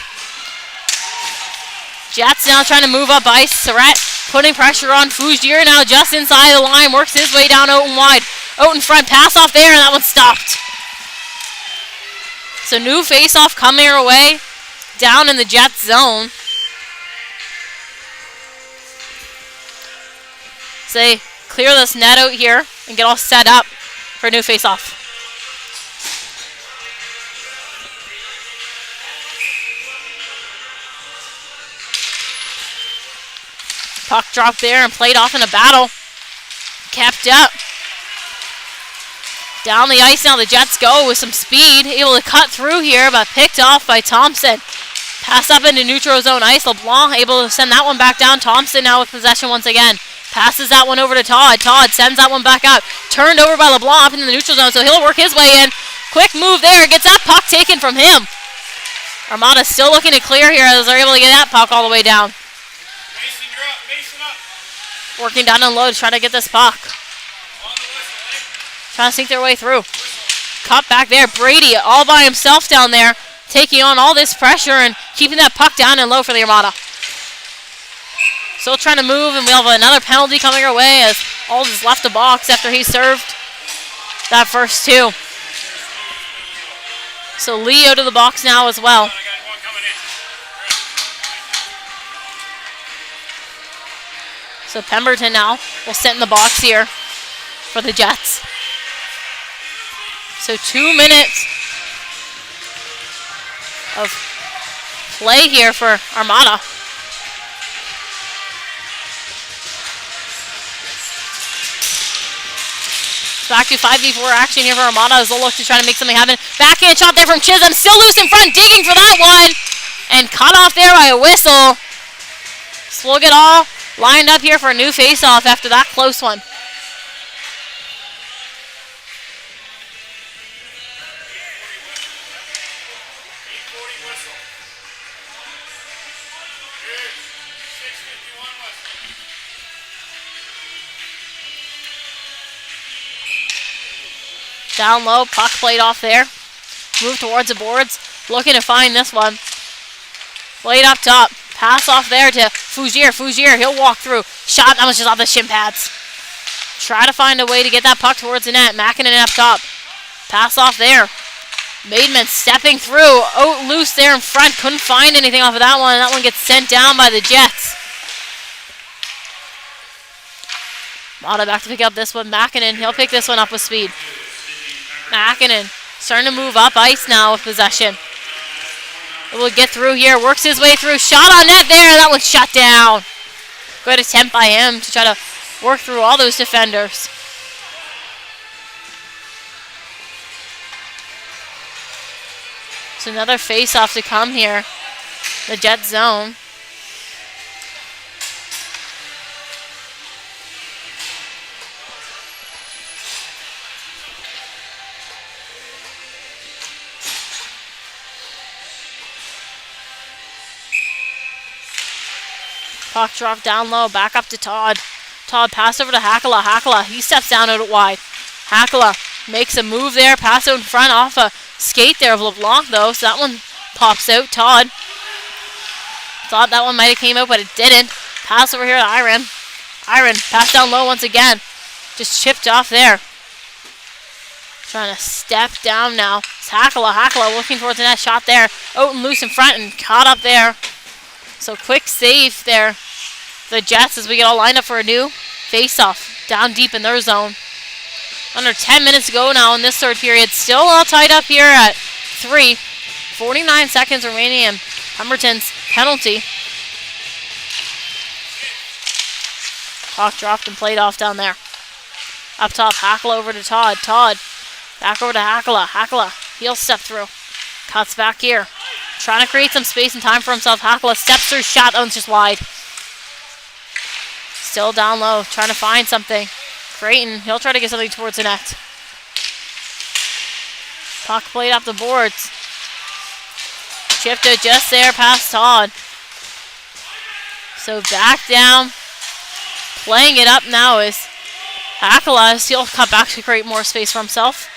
Jets now trying to move up ice. Surratt putting pressure on Fougier now just inside the line. Works his way down out and wide. Out in front, pass off there, and that one stopped. So new face-off coming our way down in the Jets zone. So they clear this net out here and get all set up for a new face-off. Puck dropped there and played off in a battle. Kept up. Down the ice now, the Jets go with some speed. Able to cut through here, but picked off by Thompson. Pass up into neutral zone ice. LeBlanc able to send that one back down. Thompson now with possession once again. Passes that one over to Todd. Todd sends that one back out. Turned over by LeBlanc up into the neutral zone, so he'll work his way in. Quick move there. Gets that puck taken from him. Armada still looking to clear here as they're able to get that puck all the way down. Mason, you're up. Mason up. Working down and low to try to get this puck. Trying to sink their way through. Cut back there. Brady all by himself down there, taking on all this pressure and keeping that puck down and low for the Armada. Still trying to move, and we'll have another penalty coming our way as Aldis left the box after he served that first two. So Lee out of the box now as well. So Pemberton now will sit in the box here for the Jets. So 2 minutes of play here for Armada. Back to 5v4 action here for Armada as they'll look to try to make something happen. Backhand shot there from Chisholm. Still loose in front, digging for that one. And cut off there by a whistle. So we'll get all lined up here for a new face-off after that close one. Down low, puck played off there. Move towards the boards, looking to find this one. Played up top. Pass off there to Fougier. Fougier, he'll walk through. Shot, that was just off the shin pads. Try to find a way to get that puck towards the net. Mackinnon up top. Pass off there. Maidman stepping through. Out loose there in front. Couldn't find anything off of that one. That one gets sent down by the Jets. Mata back to pick up this one. Mackinnon, he'll pick this one up with speed. Mackinnon starting to move up ice now with possession. Will get through here, works his way through. Shot on net there, that one's shut down. Good attempt by him to try to work through all those defenders. So another face-off to come here. The Jet zone. Puck dropped down low, back up to Todd. Todd pass over to Hakala. Hakala, he steps down out wide. Hakala makes a move there, pass out in front off a skate there of LeBlanc though, so that one pops out. Todd thought that one might have came out, but it didn't. Pass over here to Iron. Iron, pass down low once again. Just chipped off there. Trying to step down now. It's Hakala. Hakala looking towards the net, shot there. Out and loose in front and caught up there. So quick save there. The Jets as we get all lined up for a new face-off down deep in their zone. Under 10 minutes to go now in this third period. Still all tied up here at 3. 49 seconds remaining in Pemberton's penalty. Puck dropped and played off down there. Up top, Hakala over to Todd. Todd back over to Hakala. Hakala, he'll step through. Cuts back here. Trying to create some space and time for himself. Hakala steps through, shot, that one's just wide. Still down low, trying to find something. Creighton, he'll try to get something towards the net. Puck played up the boards. Chipped it just there past Todd. So back down. Playing it up now is Hakala. He'll cut back to create more space for himself.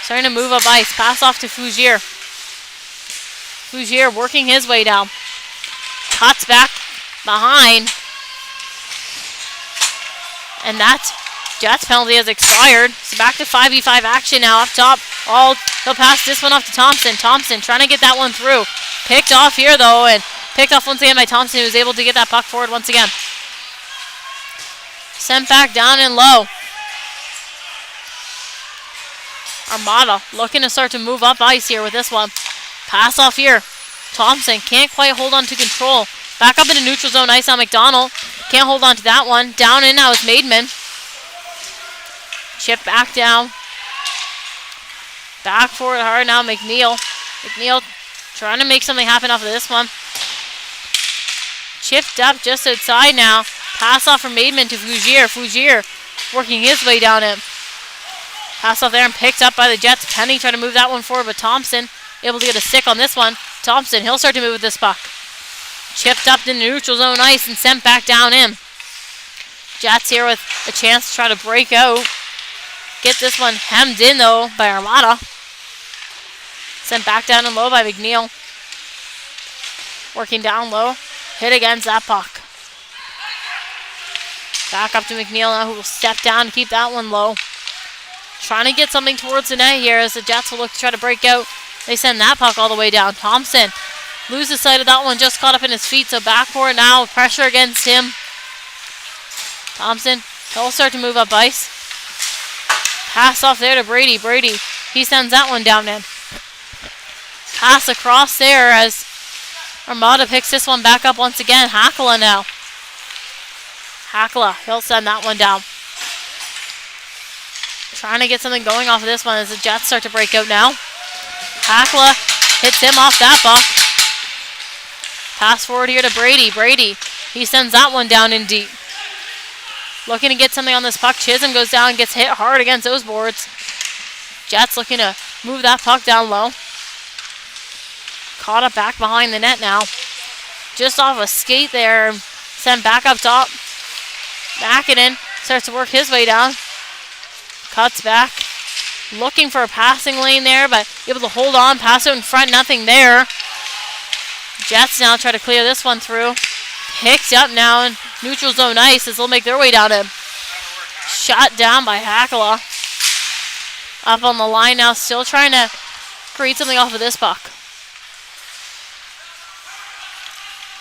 Starting to move up ice. Pass off to Fougier. Fougier working his way down. Cuts back behind. And that Jets penalty has expired. So back to 5v5 action now up top. He'll pass this one off to Thompson. Thompson trying to get that one through. Picked off here though, and picked off once again by Thompson, who was able to get that puck forward once again. Sent back down and low. Armada looking to start to move up ice here with this one. Pass off here. Thompson can't quite hold on to control. Back up into neutral zone ice on McDonald. Can't hold on to that one. Down in now is Maidman. Chip back down. Back for it hard now, McNeil. McNeil trying to make something happen off of this one. Chipped up just outside now. Pass off from Maidman to Fougier. Fougier working his way down it. Pass off there and picked up by the Jets. Penny trying to move that one forward, but Thompson able to get a stick on this one. Thompson, he'll start to move with this puck. Chipped up in the neutral zone ice and sent back down in. Jets here with a chance to try to break out. Get this one hemmed in though by Armada. Sent back down and low by McNeil. Working down low. Hit against that puck. Back up to McNeil now, who will step down to keep that one low. Trying to get something towards the net here as the Jets will look to try to break out. They send that puck all the way down. Thompson loses sight of that one, just caught up in his feet, so back for it now. Pressure against him. Thompson, he'll start to move up ice. Pass off there to Brady. Brady, he sends that one down in. Pass across there as Armada picks this one back up once again. Hakala now. Hakala, he'll send that one down. Trying to get something going off of this one as the Jets start to break out now. Hakala hits him off that puck. Pass forward here to Brady. Brady, he sends that one down in deep. Looking to get something on this puck. Chisholm goes down and gets hit hard against those boards. Jets looking to move that puck down low. Caught up back behind the net now. Just off a skate there. Sent back up top. Mackinnon starts to work his way down. Cuts back. Looking for a passing lane there, but able to hold on. Pass out in front. Nothing there. Jets now try to clear this one through. Picked up now in neutral zone ice as they'll make their way down to him. Shot down by Hakala. Up on the line now, still trying to create something off of this puck.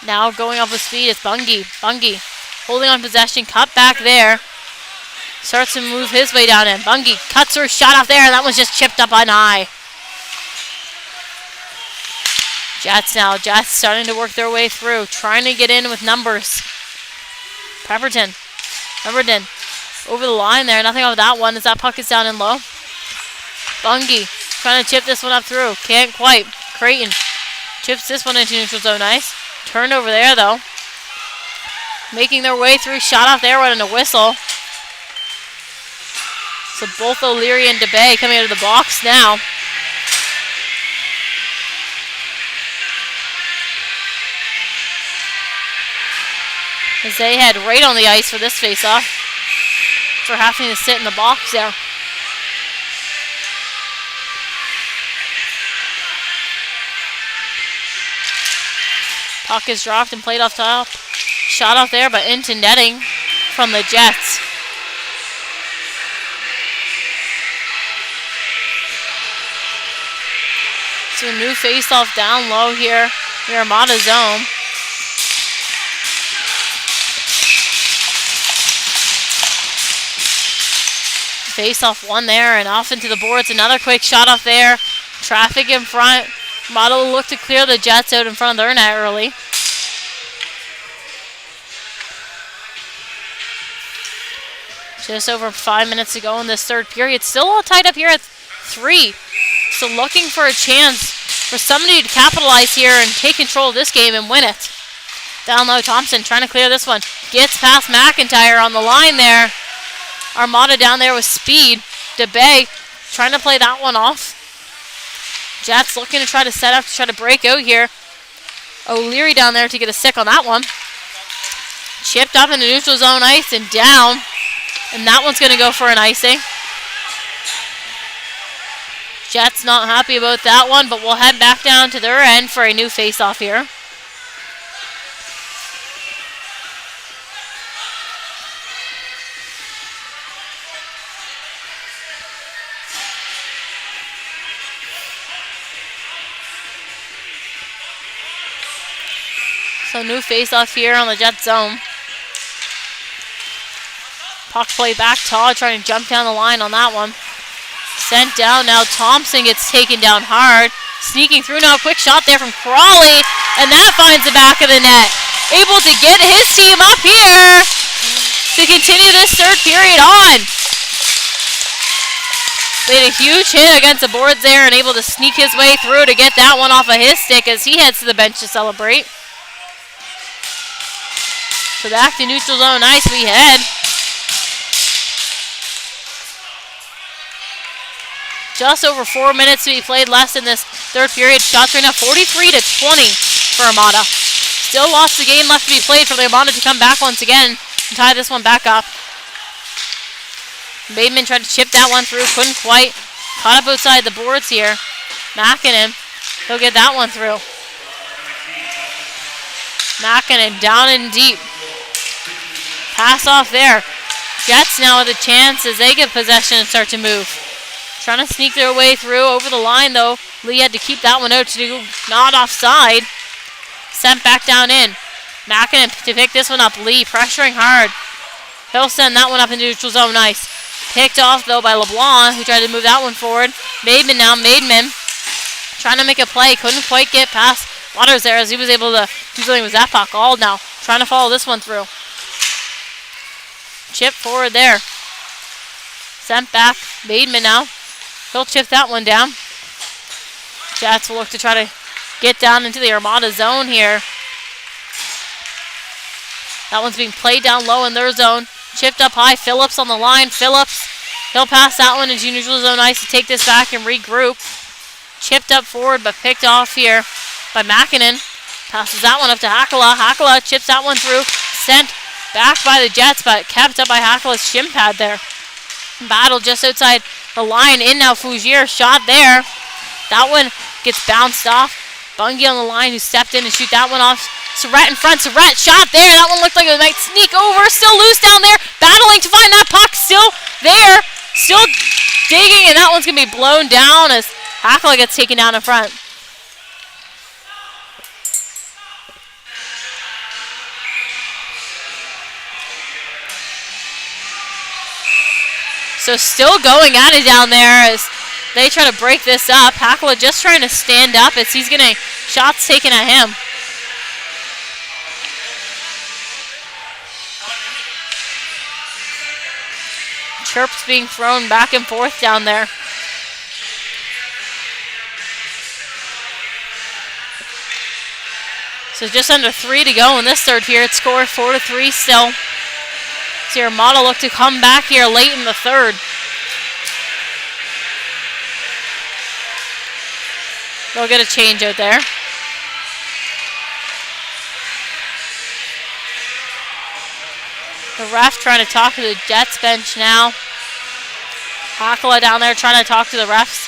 Now going off with speed, it's Bungie. Bungie holding on possession, cut back there. Starts to move his way down in. Bungie cuts her shot off there, and that one's just chipped up on high. Jets now. Jets starting to work their way through, trying to get in with numbers. Pemberton over the line there. Nothing off that one as that puck is down and low. Bungie trying to chip this one up through. Can't quite. Creighton chips this one into neutral zone ice. Turned over there though. Making their way through. Shot off there, running a whistle. So both O'Leary and DeBay coming out of the box now. As they head right on the ice for this face-off. For having to sit in the box there. Puck is dropped and played off top. Shot off there, but into netting from the Jets. So a new face-off down low here near Armada zone. Face-off one there and off into the boards. Another quick shot off there. Traffic in front. Armada will look to clear the Jets out in front of their net early. Just over 5 minutes to go in this third period. Still all tied up here at 3. So looking for a chance for somebody to capitalize here and take control of this game and win it. Down low, Thompson trying to clear this one. Gets past McIntyre on the line there. Armada down there with speed. DeBay trying to play that one off. Jets looking to try to set up to try to break out here. O'Leary down there to get a stick on that one. Chipped up in the neutral zone ice and down. And that one's going to go for an icing. Jets not happy about that one, but we'll head back down to their end for a new face-off here. So new face-off here on the Jet zone. Puck play back. Todd trying to jump down the line on that one. Sent down now. Thompson gets taken down hard. Sneaking through now. Quick shot there from Crawley. And that finds the back of the net. able to get his team up here to continue this third period on. Made a huge hit against the boards there and able to sneak his way through to get that one off of his stick as he heads to the bench to celebrate. So back to neutral zone ice we head. Just over 4 minutes to be played less in this third period. Shots right now 43-20 for Armada. Still lost the game left to be played for the Armada to come back once again and tie this one back up. Bateman tried to chip that one through, couldn't quite. Caught up outside the boards here. Makinen, he'll get that one through. Makinen down and deep. Pass off there. Jets now with a chance as they get possession and start to move. Trying to sneak their way through over the line though. Lee had to keep that one out to do not offside. Sent back down in. Makinen to pick this one up. Lee pressuring hard. He'll send that one up into neutral zone ice. Picked off though by LeBlanc, who tried to move that one forward. Maidman now, Maidman trying to make a play. Couldn't quite get past Waters there as he was able to do something with that puck. All now trying to follow this one through. Chip forward there. Sent back. Maidman now. He'll chip that one down. Jets will look to try to get down into the Armada zone here. That one's being played down low in their zone. Chipped up high. Phillips on the line. Phillips. He'll pass that one into neutral zone ice to take this back and regroup. Chipped up forward but picked off here by Makinen. Passes that one up to Hakala. Hakala chips that one through. Sent back by the Jets but kept up by Hakala's shin pad there. Battle just outside the line. In now Fougier. Shot there. That one gets bounced off. Bungie on the line who stepped in to shoot that one off. Surratt in front. Surratt shot there. That one looked like it might sneak over. Still loose down there. Battling to find that puck. Still there. Still digging. And that one's going to be blown down as Hakala gets taken down in front. So still going at it down there as they try to break this up. Hakala just trying to stand up as he's getting shots taken at him. Chirps being thrown back and forth down there. So just under 3 to go in this third period. Score 4-3 still. So Armada look to come back here late in the third. They'll get a change out there. The ref trying to talk to the Jets bench now. Hakala down there trying to talk to the refs.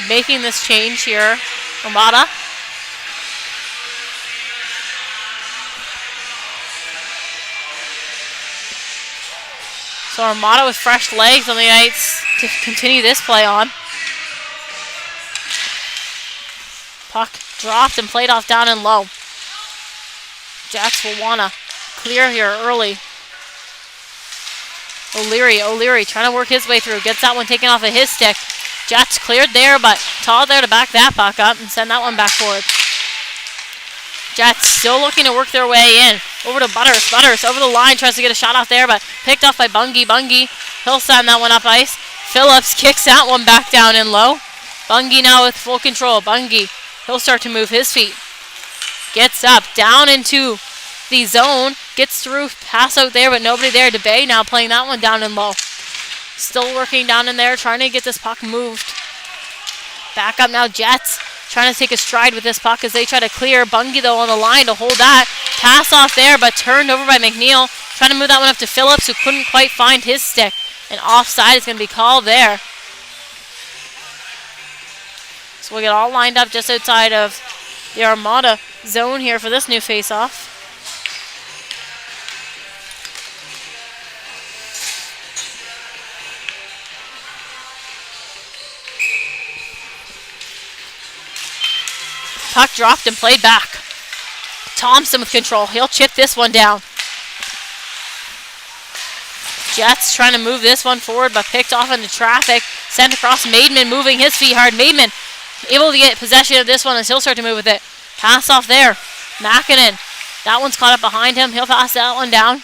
Making this change here, Armada. So Armada with fresh legs on the ice to continue this play on. Puck dropped and played off down and low. Jets will want to clear here early. O'Leary trying to work his way through. Gets that one taken off of his stick. Jets cleared there, but Todd there to back that puck up and send that one back forward. Jets still looking to work their way in. Over to Butters. Butters over the line. Tries to get a shot off there, but picked off by Bungie. Bungie, he'll send that one up ice. Phillips kicks that one back down in low. Bungie now with full control. Bungie, he'll start to move his feet. Gets up, down into the zone. Gets through, pass out there, but nobody there. DeBay now playing that one down and low. Still working down in there, trying to get this puck moved. Back up now, Jets. Trying to take a stride with this puck as they try to clear. Bungie, though, on the line to hold that. Pass off there, but turned over by McNeil. Trying to move that one up to Phillips, who couldn't quite find his stick. And offside is going to be called there. So we'll get all lined up just outside of the Armada zone here for this new face-off. Puck dropped and played back. Thompson with control. He'll chip this one down. Jets trying to move this one forward, but picked off into traffic. Sent across. Maidman moving his feet hard. Maidman able to get possession of this one as he'll start to move with it. Pass off there. Makinen. That one's caught up behind him. He'll pass that one down.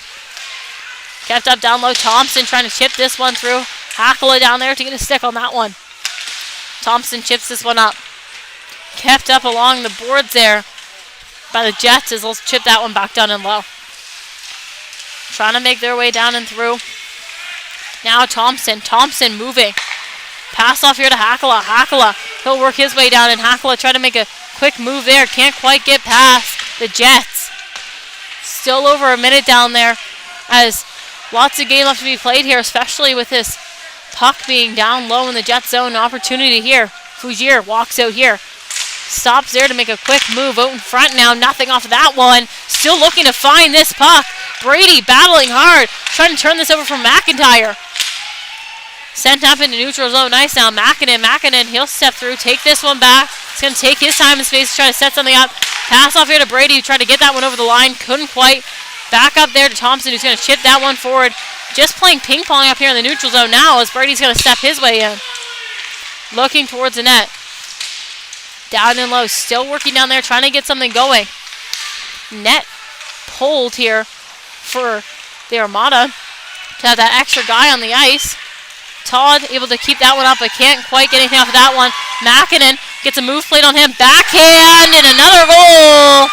Kept up down low. Thompson trying to chip this one through. Hakala down there to get a stick on that one. Thompson chips this one up. Kept up along the boards there by the Jets as they'll chip that one back down and low. Trying to make their way down and through. Now Thompson. Thompson moving. Pass off here to Hakala. Hakala. He'll work his way down, and Hakala try to make a quick move there. Can't quite get past the Jets. Still over a minute down there as lots of game left to be played here, especially with this puck being down low in the Jet zone. Opportunity here. Fougier walks out here. Stops there to make a quick move out in front now. Nothing off of that one. Still looking to find this puck. Brady battling hard. Trying to turn this over from McIntyre. Sent up into neutral zone. Nice now. Makinen. He'll step through. Take this one back. He's going to take his time and space to try to set something up. Pass off here to Brady, who tried to get that one over the line. Couldn't quite. Back up there to Thompson, who's going to chip that one forward. Just playing ping pong up here in the neutral zone now as Brady's going to step his way in. Looking towards the net. Down and low. Still working down there, trying to get something going. Net pulled here for the Armada to have that extra guy on the ice. Todd able to keep that one up, but can't quite get anything off of that one. Makinen gets a move played on him. Backhand and another goal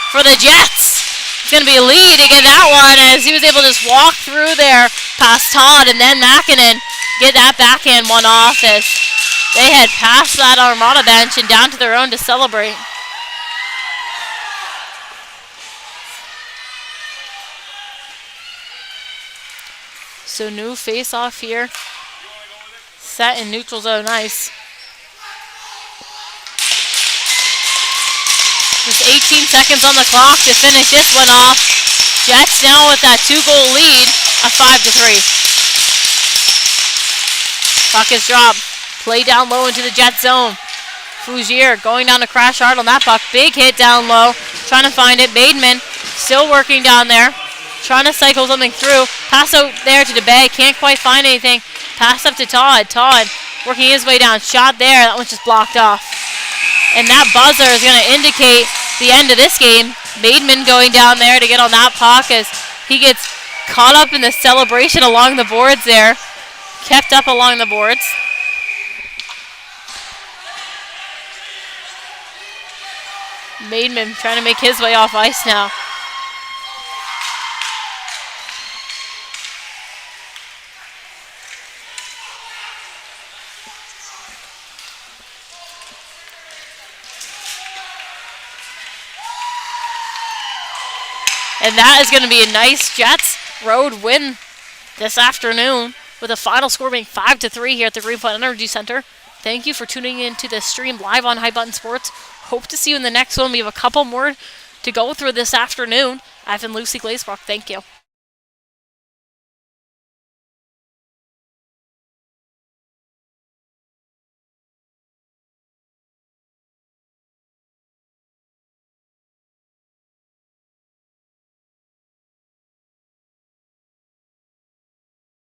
for the Jets. It's going to be a lead to get that one as he was able to just walk through there past Todd, and then Makinen get that backhand one off as they had passed that Armada bench and down to their own to celebrate. So new face-off here. Set in neutral zone ice. Just 18 seconds on the clock to finish this one off. Jets now with that 2-goal lead, a 5-3. Puck is dropped. Play down low into the Jet zone. Fougier going down to crash hard on that puck. Big hit down low. Trying to find it. Bateman still working down there. Trying to cycle something through. Pass out there to DeBay. Can't quite find anything. Pass up to Todd. Todd working his way down. Shot there. That one's just blocked off. And that buzzer is going to indicate the end of this game. Bateman going down there to get on that puck as he gets caught up in the celebration along the boards there. Kept up along the boards. Bateman trying to make his way off ice now. And that is going to be a nice Jets road win this afternoon with a final score being 5-3 here at the Greenpoint Energy Center. Thank you for tuning in to this stream live on High Button Sports. Hope to see you in the next one. We have a couple more to go through this afternoon. I've been Lucy Glazebrook. Thank you.